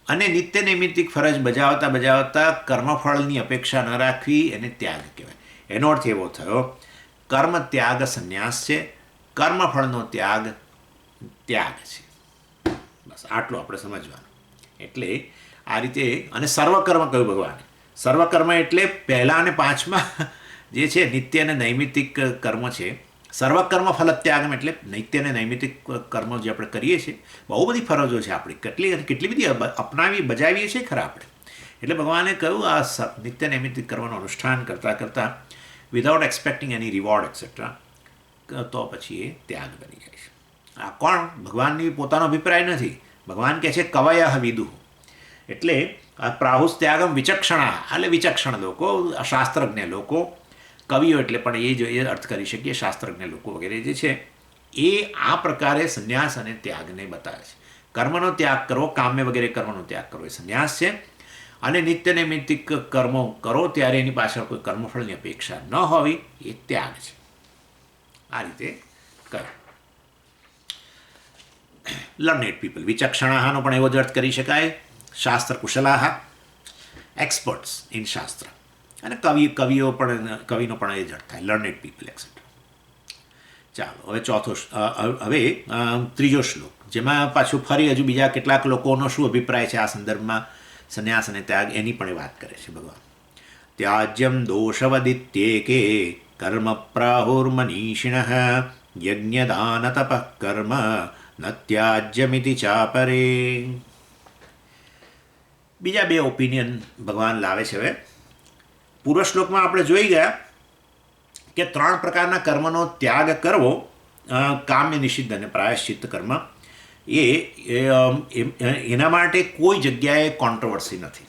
[SPEAKER 1] અને નિત્ય નૈમિત્તિક ફરજ બજાવતા કર્મફળની અપેક્ષા ન રાખવી એને ત્યાગ કહેવાય. એનો અર્થ એવો થયો કર્મ ત્યાગ સંન્યાસ છે, કર્મફળનો ત્યાગ છે. બસ આટલું આપણે સમજવાનું. એટલે આ રીતે. અને સર્વકર્મ કહ્યું ભગવાને. સર્વકર્મ એટલે પહેલા અને પાંચમા જે છે નિત્ય અને નૈમિત્તિક કર્મ છે. સર્વકર્મ ફલત્યાગમ એટલે નિત્ય અને નૈમિત્તિક કર્મ જે આપણે કરીએ છીએ, બહુ બધી ફરજો છે આપણી, કેટલી બધી અપનાવી બજાવીએ છીએ ખરા આપણે. એટલે ભગવાને કહ્યું આ નિત્ય નૈમિત્તિક કર્મનું અનુષ્ઠાન કરતાં કરતાં વિધાઉટ એક્સપેક્ટિંગ એની રિવોર્ડ એક્સેટ્રા, તો પછી એ ત્યાગ બની જાય છે. આ કોણ? ભગવાનની પોતાનો અભિપ્રાય નથી. ભગવાન કહે છે કવય વિદુ. એટલે આ પ્રાહુસ ત્યાગમ વિચક્ષણા, એટલે વિચક્ષણ લોકો, શાસ્ત્રજ્ઞ લોકો, કવિઓ એટલે પણ એ અર્થ કરી શકીએ, શાસ્ત્રજ્ઞ લોકો વગેરે જે છે એ આ પ્રકારે સંન્યાસ અને ત્યાગને બતાવે છે. કર્મનો ત્યાગ કરવો, કામ્ય વગેરે કર્મનો ત્યાગ કરવો એ સંન્યાસ છે. અને નિત્ય નૈમિત્તિક કર્મો કરો ત્યારે એની પાછળ કોઈ કર્મફળની અપેક્ષા ન હોવી એ ત્યાગ છે. આ રીતે કહ્યું. લર્નેડ પીપલ, વિચક્ષણાનો પણ એવો જ અર્થ કરી શકાય. શાસ્ત્ર કુશલાહ, એક્સપર્ટ્સ ઇન શાસ્ત્ર. અને કવિનો પણ એ જ અર્થ થાય, લર્નેડ પીપલ એક્સેટ્રા. ચાલો હવે ત્રીજો શ્લોક, જેમાં પાછું ફરી હજુ બીજા કેટલાક લોકોનો શું અભિપ્રાય છે આ સંદર્ભમાં સંન્યાસ અને ત્યાગ, એની પણ વાત કરે છે ભગવાન. ત્યાજ્યમ દોષવદિત્યેકે કર્મ પ્રાહુર્મનીષિણ યજ્ઞદાન તપઃ કર્મ ન ત્યાજ્યમિતિ ચાપરે. બીજા બે ઓપિનિયન ભગવાન લાવે છે. હવે પૂર્વ શ્લોકમાં આપણે જોઈ ગયા કે 3 પ્રકારના કર્મનો ત્યાગ કરવો, કામ્ય, નિષિદ્ધ અને પ્રાયશ્ચિત્ત કર્મ, એના માટે કોઈ જગ્યાએ કોન્ટ્રોવર્સી નથી.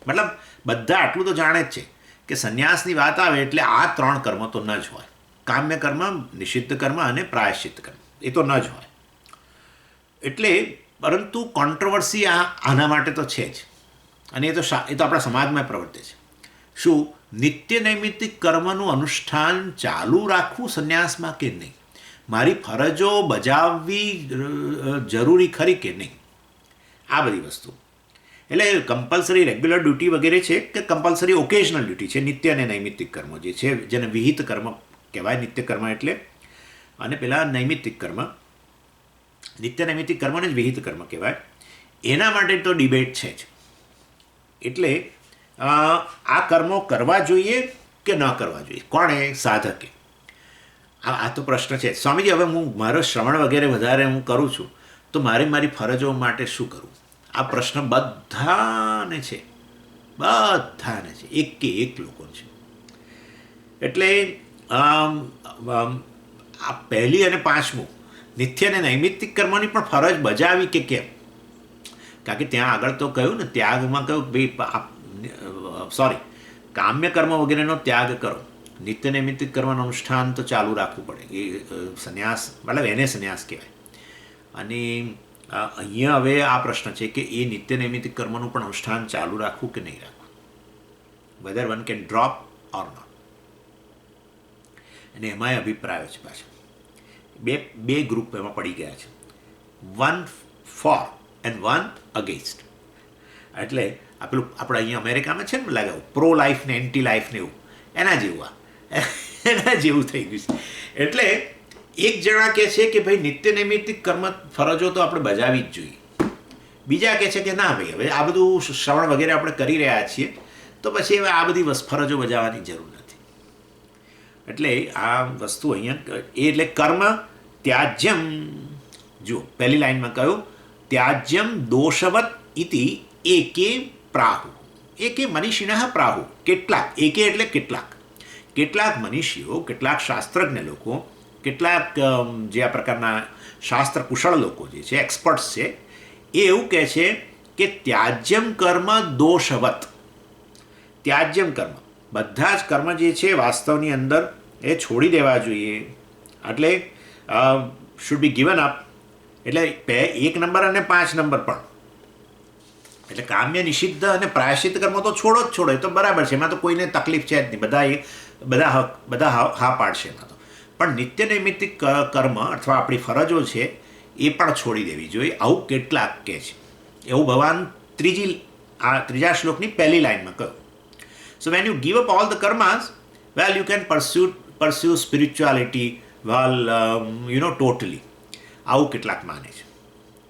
[SPEAKER 1] મતલબ બધા આટલું તો જાણે જ છે કે સંન્યાસની વાત આવે એટલે આ 3 કર્મ તો ન જ હોય. કામ્ય કર્મ, નિષિદ્ધ કર્મ અને પ્રાયશ્ચિત્ત કર્મ એ તો ન જ હોય. એટલે પરંતુ કોન્ટ્રોવર્સી આના માટે તો છે જ. અને એ તો આપણા સમાજમાં પ્રવર્તે છે. શું નિત્ય નૈમિત્તિક કર્મનું અનુષ્ઠાન ચાલુ રાખવું સંન્યાસમાં કે નહીં? મારી ફરજો બજાવવી જરૂરી ખરી કે નહીં? આ બધી વસ્તુ. એટલે કમ્પલસરી રેગ્યુલર ડ્યુટી વગેરે છે કે કમ્પલસરી ઓકેઝનલ ડ્યુટી છે નિત્ય અને નૈમિત્તિક કર્મો જે છે, જેને વિહિત કર્મ કહેવાય. નિત્ય કર્મ એટલે, અને પેલા નૈમિત્તિક કર્મ, નિત્ય નૈમિત્તિક કર્મને જ વિહિત કર્મ કહેવાય. એના માટે તો ડિબેટ છે જ. એટલે આ કર્મો કરવા જોઈએ કે ન કરવા જોઈએ? કોણે? સાધકે. આ તો પ્રશ્ન છે. સ્વામીજી, હવે હું મારો શ્રવણ વગેરે વધારે હું કરું છું, તો મારી ફરજો માટે શું કરવું? આ પ્રશ્ન બધાને છે, બધાને છે, એક કે એક લોકો છે. એટલે આ પહેલી અને પાંચમું, નિત્ય અને નૈમિત્તિક કર્મોની પણ ફરજ બજાવી કે કેમ? કારણ કે ત્યાં આગળ તો કહ્યું ને, ત્યાગમાં કહ્યું ભાઈ કામ્ય કર્મ વગેરેનો ત્યાગ કરો, નિત્ય નૈમિત્તિક કર્મનું અનુષ્ઠાન તો ચાલુ રાખવું પડે. એ સંન્યાસ, મતલબ એને સંન્યાસ કહેવાય. અને અહીંયા હવે આ પ્રશ્ન છે કે એ નિત્ય નૈમિત્તિક કર્મનું પણ અનુષ્ઠાન ચાલુ રાખવું કે નહીં રાખવું, whether one can drop or not. અને એમાંય અભિપ્રાયો છે પાછા. બે ગ્રુપ એમાં પડી ગયા છે, one for and one against. એટલે પેલું આપણે અહીંયા અમેરિકામાં છે ને લાગે પ્રો લાઈફ ને એન્ટી લાઈફ ને એવું, એના જેવું થઈ ગયું છે. એટલે એક જણા કહે છે કે ભાઈ નિત્ય નૈમિત્તિક કર્મ ફરજો તો આપણે બજાવી જ જોઈએ. બીજા કહે છે કે ના ભાઈ, હવે આ બધું શ્રવણ વગેરે આપણે કરી રહ્યા છીએ તો પછી હવે આ બધી ફરજો બજાવવાની જરૂર નથી. એટલે આ વસ્તુ અહીંયા એટલે કર્મ ત્યાજ્યમ, જુઓ પહેલી લાઈનમાં કહ્યું ત્યાજ્યમ દોષવત ઇતિ એકે પ્રાહુ. એકે મનીષિણઃ પ્રાહુ. કેટલાક, એકે એટલે કેટલાક મનીષીઓ, કેટલાક શાસ્ત્રજ્ઞ લોકો, કેટલાક જે આ પ્રકારના શાસ્ત્ર કુશળ લોકો જે છે, એક્સપર્ટ્સ છે, એ એવું કહે છે કે ત્યાજ્યમ કર્મ દોષવત. ત્યાજ્યમ કર્મ, બધા જ કર્મ જે છે વાસ્તવની અંદર એ છોડી દેવા જોઈએ. એટલે શુડ બી ગિવન અપ. એટલે 1 નંબર અને 5 નંબર પણ. એટલે કામ્ય, નિષિદ્ધ અને પ્રાયશ્ચિત્ત કર્મો તો છોડો, એ તો બરાબર છે, એમાં તો કોઈને તકલીફ છે જ નહીં, બધા હા પાડશે એમાં તો. પણ નિત્ય નૈમિત્તિક કર્મ અથવા આપણી ફરજો છે એ પણ છોડી દેવી જોઈએ, આવું કેટલાક કહે છે. એવું ભગવાન ત્રીજા શ્લોકની પહેલી લાઈનમાં કહ્યું. So when you give up all the karmas, well you can pursue spirituality totally. આવું કેટલાક માને છે.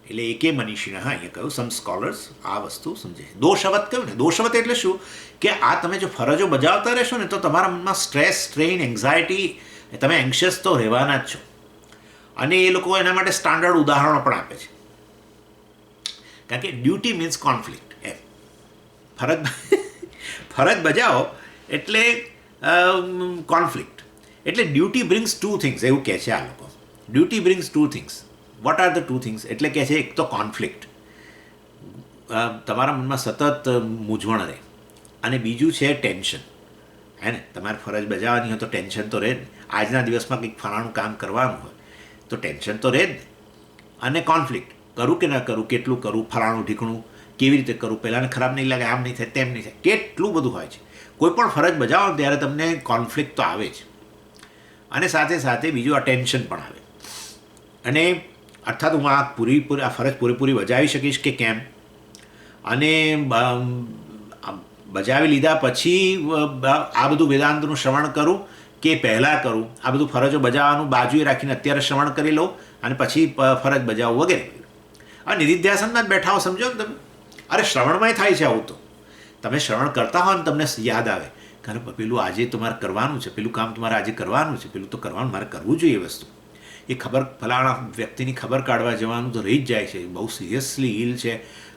[SPEAKER 1] એટલે એકે મનીષીને અહીંયા કહ્યું સમ સ્કોલર્સ આ વસ્તુ સમજે છે. દોષવત કહ્યું ને, દોષવત એટલે શું કે આ તમે જો ફરજો બજાવતા રહેશો ને તો તમારા મનમાં સ્ટ્રેસ, સ્ટ્રેઇન, એન્ઝાયટી, તમે એન્શિયસ તો રહેવાના જ છો. અને એ લોકો એના માટે સ્ટાન્ડર્ડ ઉદાહરણો પણ આપે છે. કારણ કે ડ્યુટી મીન્સ કોન્ફ્લિક્ટ. એમ ફરજ બજાવો એટલે કોન્ફ્લિક્ટ. એટલે ડ્યુટી બ્રિંગ્સ ટુ થિંગ્સ એવું કહે છે આ લોકો. Duty brings two things. What are the two things? એટલે કહે છે એક તો કોન્ફ્લિક્ટ, તમારા મનમાં સતત મૂંઝવણ રહે, અને બીજું છે ટેન્શન. હે ને, તમારે ફરજ બજાવવાની હોય તો ટેન્શન તો રહે જ ને. આજના દિવસમાં કંઈક ફલાણું કામ કરવાનું હોય તો ટેન્શન તો રહે જ ને. અને કોન્ફ્લિક્ટ, કરું કે ના કરું, કેટલું કરું, ફલાણું ઢીકણું કેવી રીતે કરું, પહેલાંને ખરાબ નહીં લાગે, આમ નહીં થાય, તેમ નહીં થાય, કેટલું બધું હોય છે. કોઈ પણ ફરજ બજાવો ત્યારે તમને કોન્ફ્લિક્ટ તો આવે જ, અને સાથે સાથે બીજું આ ટેન્શન પણ આવે. અને અર્થાત હું આ ફરજ પૂરેપૂરી બજાવી શકીશ કે કેમ, અને બજાવી લીધા પછી આ બધું વેદાંતનું શ્રવણ કરું કે પહેલાં કરું, આ બધું ફરજો બજાવવાનું બાજુએ રાખીને અત્યારે શ્રવણ કરી લઉં અને પછી ફરજ બજાવું વગેરે. આ નિધિધ્યાસનમાં જ બેઠા હો, સમજો ને તમે. અરે શ્રવણમાંય થાય છે આવું. તો તમે શ્રવણ કરતા હો ને તમને યાદ આવે કે પેલું આજે તમારે કરવાનું છે, પેલું કામ તમારે આજે કરવાનું છે, પેલું તો કરવાનું, મારે કરવું જોઈએ એ વસ્તુ. એ ખબર ફલાણા વ્યક્તિની ખબર કાઢવા જવાનું તો રહી જ જાય છે, બહુ સિરિયસલી ઈલ છે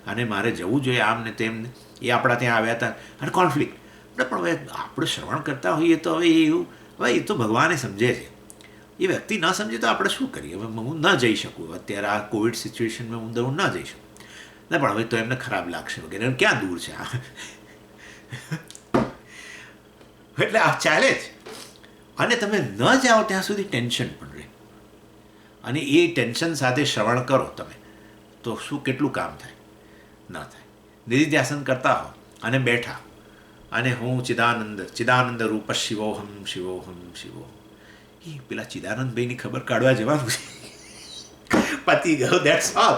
[SPEAKER 1] અને મારે જવું જોઈએ આમ ને તેમ ને. એ આપણા ત્યાં આવ્યા હતા અને કોન્ફ્લિક્ટ. પણ હવે આપણે શ્રવણ કરતા હોઈએ તો હવે એ તો ભગવાને સમજે છે. એ વ્યક્તિ ન સમજે તો આપણે શું કરીએ? હવે હું ન જઈ શકું અત્યારે આ કોવિડ સિચ્યુએશનમાં, હું ન જઈ શકું. ના, પણ હવે તો એમને ખરાબ લાગશે વગેરે, ક્યાં દૂર છે આ. એટલે આ ચાલે જ. અને તમે ન જાઓ ત્યાં સુધી ટેન્શન પણ રહે, અને એ ટેન્શન સાથે શ્રવણ કરો તમે તો શું કેટલું કામ થાય? ન થાય. નિધિધ્યાસન કરતા હો અને બેઠા અને હું ચિદાનંદ રૂપ શિવોહમ શિવોહમ શિવોહમ, એ પેલા ચિદાનંદભાઈની ખબર કાઢવા જવાનું છે, પતી ગયો, દેટ્સ ઓલ.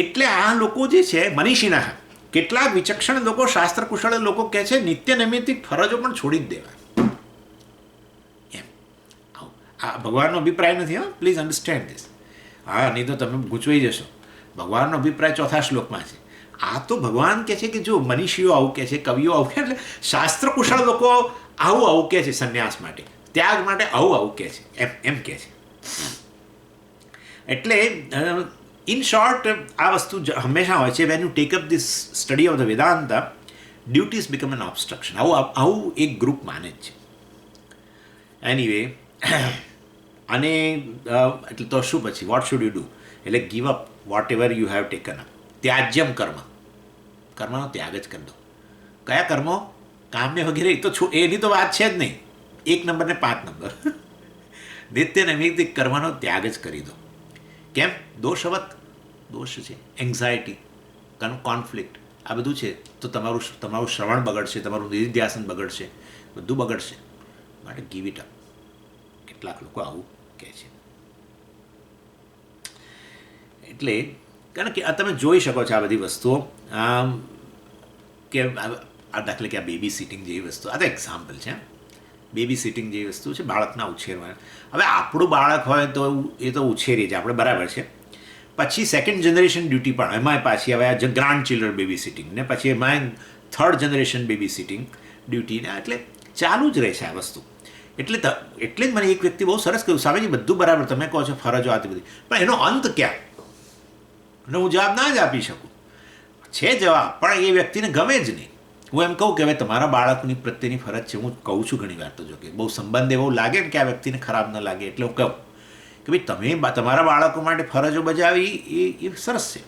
[SPEAKER 1] એટલે આ લોકો જે છે મનીષીના, કેટલાક વિચક્ષણ લોકો, શાસ્ત્ર કુશળ લોકો કહે છે નિત્ય નૈમિત્તિક ફરજો પણ છોડી જ દેવા. એમ આ ભગવાનનો અભિપ્રાય નથી. હા, પ્લીઝ અન્ડરસ્ટેન્ડ ધીસ. હા, નહીં તો તમે ગૂંચવાઈ જશો. ભગવાનનો અભિપ્રાય ચોથા શ્લોકમાં છે. આ તો ભગવાન કહે છે કે જો મનીષીઓ આવું કહે છે, કવિઓ આવું કહે, એટલે શાસ્ત્ર કુશળ લોકો આવું કહે છે સંન્યાસ માટે, ત્યાગ માટે આવું કહે છે, એમ કહે છે. એટલે ઇન શોર્ટ આ વસ્તુ હંમેશા હોય છે. When you take up this study of the Vedanta, duties become N obstruction. આવું એક ગ્રુપ માને જ છે. એનીવે, અને એટલે તો શું પછી વોટ શુડ યુ ડુ? એટલે give up whatever you have taken up. ત્યાજ્યમ કર્મનો ત્યાગ જ કરી દો. કયા કર્મો? કામ્ય વગેરે એ તો એની તો વાત છે જ નહીં. 1 નંબર ને 5 નંબર. નિત્ય નૈમિત્તિક કર્મનો ત્યાગ જ કરી દો. કેમ? દોષવત, દોષ છે, એન્ઝાયટી, કોન્ફ્લિક્ટ, આ બધું છે તો તમારું શ્રવણ બગડશે, તમારું નિધિધ્યાસન બગડશે, બધું બગડશે. માટે ગીવ ઇટ અપ. કેટલાક લોકો આવું કહે છે. એટલે કારણ કે આ તમે જોઈ શકો છો આ બધી વસ્તુઓ, કે આ દાખલે કે આ બેબી સિટિંગ જેવી વસ્તુ, આ તો એક્ઝામ્પલ છે. બેબી સિટિંગ જેવી વસ્તુ છે, બાળકના ઉછેરમાં. હવે આપણું બાળક હોય તો એ તો ઉછેરીએ જ આપણે, બરાબર છે. પછી સેકન્ડ જનરેશન ડ્યુટી પણ એમાંય પાછી હવે આ ગ્રાન્ડ ચિલ્ડ્રન બેબી સિટિંગ ને પછી એમાંય third generation baby sitting duty ને, એટલે ચાલુ જ રહે છે આ વસ્તુ. એટલે જ મને એક વ્યક્તિ બહુ સરસ કહ્યું, સ્વામીજી બધું બરાબર તમે કહો છો, ફરજો આથી બધી, પણ એનો અંત ક્યાં? અને હું જવાબ ના જ આપી શકું. છે જવાબ, પણ એ વ્યક્તિને ગમે જ નહીં. હું એમ કહું કે હવે તમારા બાળકની પ્રત્યેની ફરજ છે, હું કહું છું ઘણી વાર, તો જો કે બહુ સંબંધ એવો લાગે ને કે આ વ્યક્તિને ખરાબ ન લાગે, એટલે હું કહું કે ભાઈ તમે તમારા બાળકો માટે ફરજો બજાવી એ સરસ છે,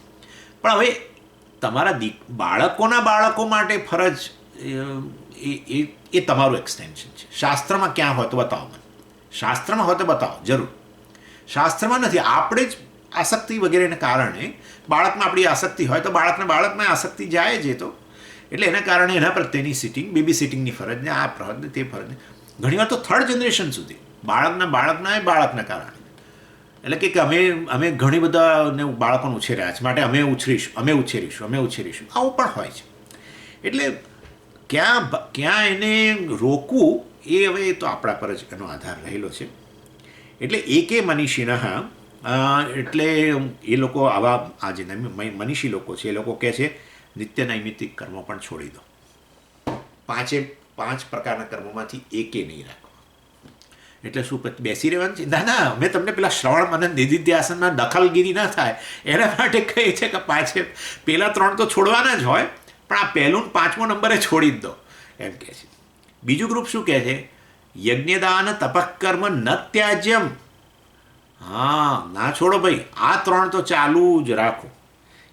[SPEAKER 1] પણ હવે તમારા બાળકોના બાળકો માટે ફરજ એ તમારું એક્સટેન્શન છે. શાસ્ત્રમાં ક્યાં હોય તો બતાવો મને. શાસ્ત્રમાં હોય તો બતાવો જરૂર. શાસ્ત્રમાં નથી. આપણે જ આસક્તિ વગેરેને કારણે, બાળકમાં આપણી આસક્તિ હોય તો બાળકમાં આસક્તિ જાય છે. તો એટલે એના કારણે એના પ્રત્યેની સિટિંગ, બેબી સિટિંગની ફરજને, આ ફરજને, તે ફરજને, ઘણીવાર તો થર્ડ જનરેશન સુધી બાળકના કારણે. એટલે કે અમે ઘણી બધા બાળકોને ઉછેર્યા છે, માટે અમે ઉછેરીશું. આવું પણ હોય છે. એટલે ક્યાં એને રોકવું એ હવે તો આપણા પર જ એનો આધાર રહેલો છે. એટલે એકે મનીષિનઃ એટલે એ લોકો આવા આ જે મનીષી લોકો છે એ લોકો કહે છે નિત્ય નૈમિત્તિક કર્મો પણ છોડી દો. પાંચે પાંચ પ્રકારના કર્મોમાંથી એકે નહીં રાખો. એટલે શું બેસી રહેવાનું છે? ના, મેં તમને પેલા શ્રવણ મનન નિધિધ્યાસનમાં દખલગીરી ના થાય એના માટે કહે છે કે પાંચે પેલા ત્રણ તો છોડવાના જ હોય, પણ આ પહેલું પાંચમો નંબરે છોડી જ દો એમ કહે છે. બીજું ગ્રુપ શું કહે છે? યજ્ઞદાન તપકર્મ ન ત્યાજ્યમ. હા, ના છોડો ભાઈ, આ ત્રણ તો ચાલુ જ રાખો.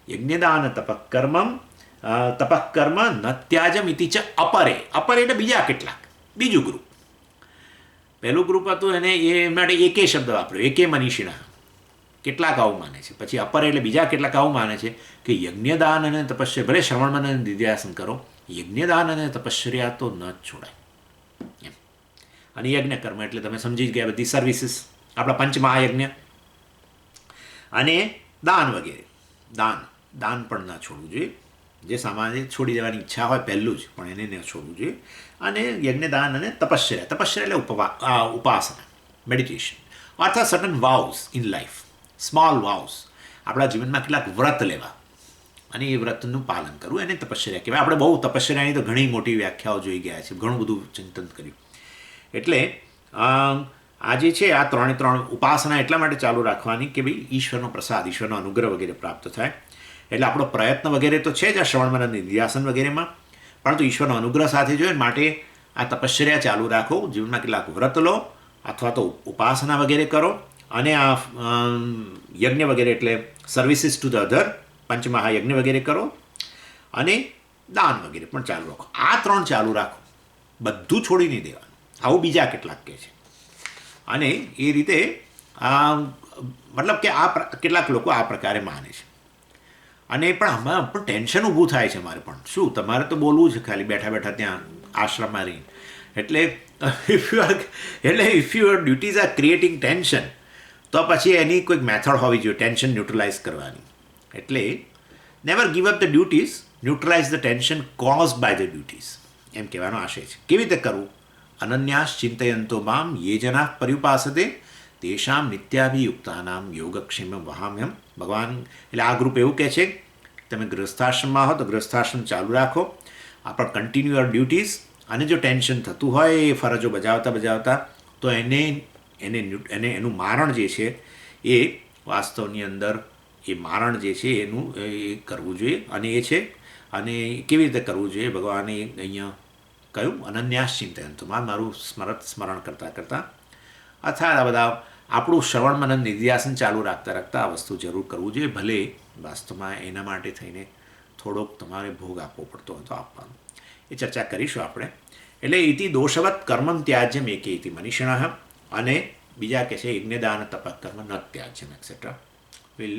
[SPEAKER 1] યજ્ઞદાન તપકર્મ ન ત્યાજમ ઇતિ ચ અપરે. અપરે એટલે બીજા કેટલાક. બીજું ગ્રુપ. પહેલું ગ્રુપ હતું એને એ માટે એકે શબ્દ વાપર્યો, એકે મનીષીણા. કેટલાક આવું માને છે. પછી અપર એટલે બીજા કેટલાક આવું માને છે કે યજ્ઞદાન અને તપસ્યા, ભલે શ્રવણ મનન નિધ્યાસન કરો, યજ્ઞદાન અને તપશ્ચર્યા તો ન જ છોડાય એમ. અને યજ્ઞ કર્મ એટલે તમે સમજી જ ગયા બધી સર્વિસીસ, આપણા પંચમહાયજ્ઞ અને દાન વગેરે. દાન પણ ના છોડવું જોઈએ. જે સામાન્ય છોડી દેવાની ઈચ્છા હોય પહેલું જ, પણ એને ન છોડવું જોઈએ. અને યજ્ઞદાન અને તપશ્ચર્યા. તપશ્ચર્યા એટલે ઉપાસના, મેડિટેશન, અર્થાત સર્ટન વાઉસ ઇન લાઈફ, સ્મોલ વાઉસ. આપણા જીવનમાં કેટલાક વ્રત લેવા અને એ વ્રતનું પાલન કરવું, એને તપશ્ચર્યા કહેવાય. આપણે બહુ તપશ્ચર્યાની તો ઘણી મોટી વ્યાખ્યાઓ જોઈ ગયા છે, ઘણું બધું ચિંતન કર્યું. એટલે આ જે છે આ ત્રણ ઉપાસના એટલા માટે ચાલુ રાખવાની કે ભાઈ ઈશ્વરનો પ્રસાદ, ઈશ્વરનો અનુગ્રહ વગેરે પ્રાપ્ત થાય. એટલે આપણો પ્રયત્ન વગેરે તો છે જ આ શ્રવણ મનન નિધ્યાસન વગેરેમાં, પરંતુ ઈશ્વરનો અનુગ્રહ સાથે જોઈએ માટે આ તપશ્ચર્યા ચાલુ રાખો. જીવનમાં કેટલાક વ્રત લો અથવા તો ઉપાસના વગેરે કરો, અને આ યજ્ઞ વગેરે એટલે સર્વિસીસ ટુ ધ અધર, પંચમહાયજ્ઞ વગેરે કરો, અને દાન વગેરે પણ ચાલુ રાખો. આ ત્રણ ચાલુ રાખો, બધું છોડી નહીં દેવાનું. આવું બીજા કેટલાક કહે છે. અને એ રીતે મતલબ કે આ કેટલાક લોકો આ પ્રકારે માને છે. અને પણ આમાં પણ ટેન્શન ઊભું થાય છે મારે પણ. શું તમારે તો બોલવું છે ખાલી બેઠા બેઠા ત્યાં આશ્રમમાં રહીને. એટલે if your duties are creating tension, તો પછી એની કોઈક મેથડ હોવી જોઈએ ટેન્શન ન્યુટ્રલાઇઝ કરવાની. એટલે never give up the duties, neutralize the tension cause by the duties, એમ કહેવાનો આશય છે. કેવી રીતે કરવું? અનન્યાસ ચિંતયંતો મામ યે જના પર્યુપાસતે તેષામ નિત્યાભિયુક્તાનામ યોગક્ષેમ વહામ્યમ. ભગવાન એટલે આ ગ્રુપ એવું કહે છે તમે ગૃહસ્થાશ્રમમાં હો તો ગૃહસ્થાશ્રમ ચાલુ રાખો, આ પણ કન્ટિન્યુ યોર ડ્યુટીઝ. અને જો ટેન્શન થતું હોય એ ફરજો બજાવતા તો એનું મારણ જે છે એ વાસ્તવની અંદર એ મારણ જે છે એનું એ કરવું જોઈએ. અને એ છે, અને કેવી રીતે કરવું જોઈએ ભગવાને અહીંયા કહ્યું, અનન્યાસ ચિંતયંતુમાં, મારું સ્મરણ કરતાં અથવા આ બધા આપણું શ્રવણ મનન નિધ્યાસન ચાલુ રાખતા આ વસ્તુ જરૂર કરવું જોઈએ. ભલે વાસ્તવમાં એના માટે થઈને થોડોક તમારે ભોગ આપવો પડતો હતો આપવાનો, એ ચર્ચા કરીશું આપણે. એટલે ઇતિ દોષવત કર્મમ ત્યાજ્યમ એકે ઇતિ મનીષિણઃ. અને બીજા કહે છે યજ્ઞદાન તપકર્મ ન ત્યાજ્યમ એક્સેટ્રા. Will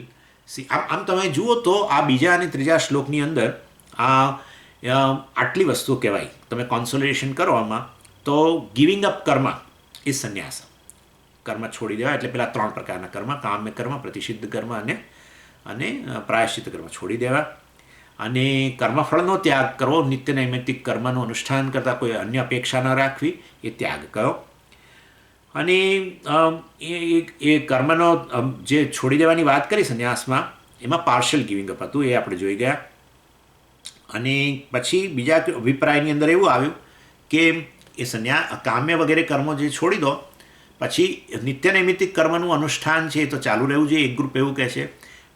[SPEAKER 1] see. આમ તમે જુઓ તો આ બીજા અને ત્રીજા શ્લોકની અંદર આટલી વસ્તુઓ કહેવાય. તમે કોન્સોલિડેશન કરો આમાં તો ગિવિંગ અપ કર્મ એ સંન્યાસ. કર્મ છોડી દેવા એટલે પેલા ત્રણ પ્રકારના કર્મ, કામ્ય કર્મ, પ્રતિષિદ્ધ કર્મ અને પ્રાયશ્ચિત કર્મ છોડી દેવા. અને કર્મફળનો ત્યાગ કરવો, નિત્ય નૈમિત્તિક કર્મનું અનુષ્ઠાન કરતાં કોઈ અન્ય અપેક્ષા ન રાખવી, એ ત્યાગ કરો. અને એ કર્મનો જે છોડી દેવાની વાત કરી સંન્યાસમાં, એમાં પાર્શિયલ ગિવિંગ અપ હતું, એ આપણે જોઈ ગયા. અને પછી બીજા અભિપ્રાયની અંદર એવું આવ્યું કે એ કામ્ય વગેરે કર્મો જે છોડી દો, પછી નિત્ય નૈમિત્તિક કર્મનું અનુષ્ઠાન છે એ તો ચાલુ રહેવું જોઈએ. એક ગ્રુપ એવું કહે છે.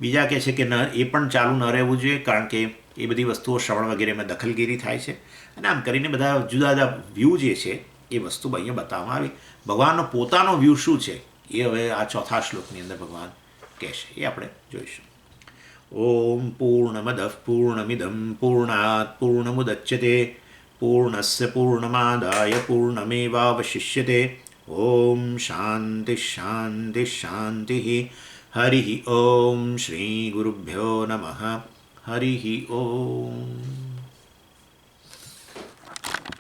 [SPEAKER 1] બીજા કહે છે કે ન, એ પણ ચાલુ ન રહેવું જોઈએ, કારણ કે એ બધી વસ્તુઓ શ્રવણ વગેરેમાં દખલગીરી થાય છે. અને આમ કરીને બધા જુદા જુદા વ્યૂ જે છે એ વસ્તુ અહીંયા બતાવવામાં આવી. ભગવાનનો પોતાનો વ્યૂ શું છે એ હવે આ ચોથા શ્લોકની અંદર ભગવાન કહેશે, એ આપણે જોઈશું. ઓમ પૂર્ણમદ પૂર્ણમિદમ પૂર્ણાત પૂર્ણમુદચ્યતે પૂર્ણસ્ય પૂર્ણમાદાય પૂર્ણમેવાવશિષ્યતે. ઓમ શાંતિ શાંતિ શાંતિ. હરિ ઓમ. શ્રી ગુરુભ્યો નમઃ. હરિ ઓમ.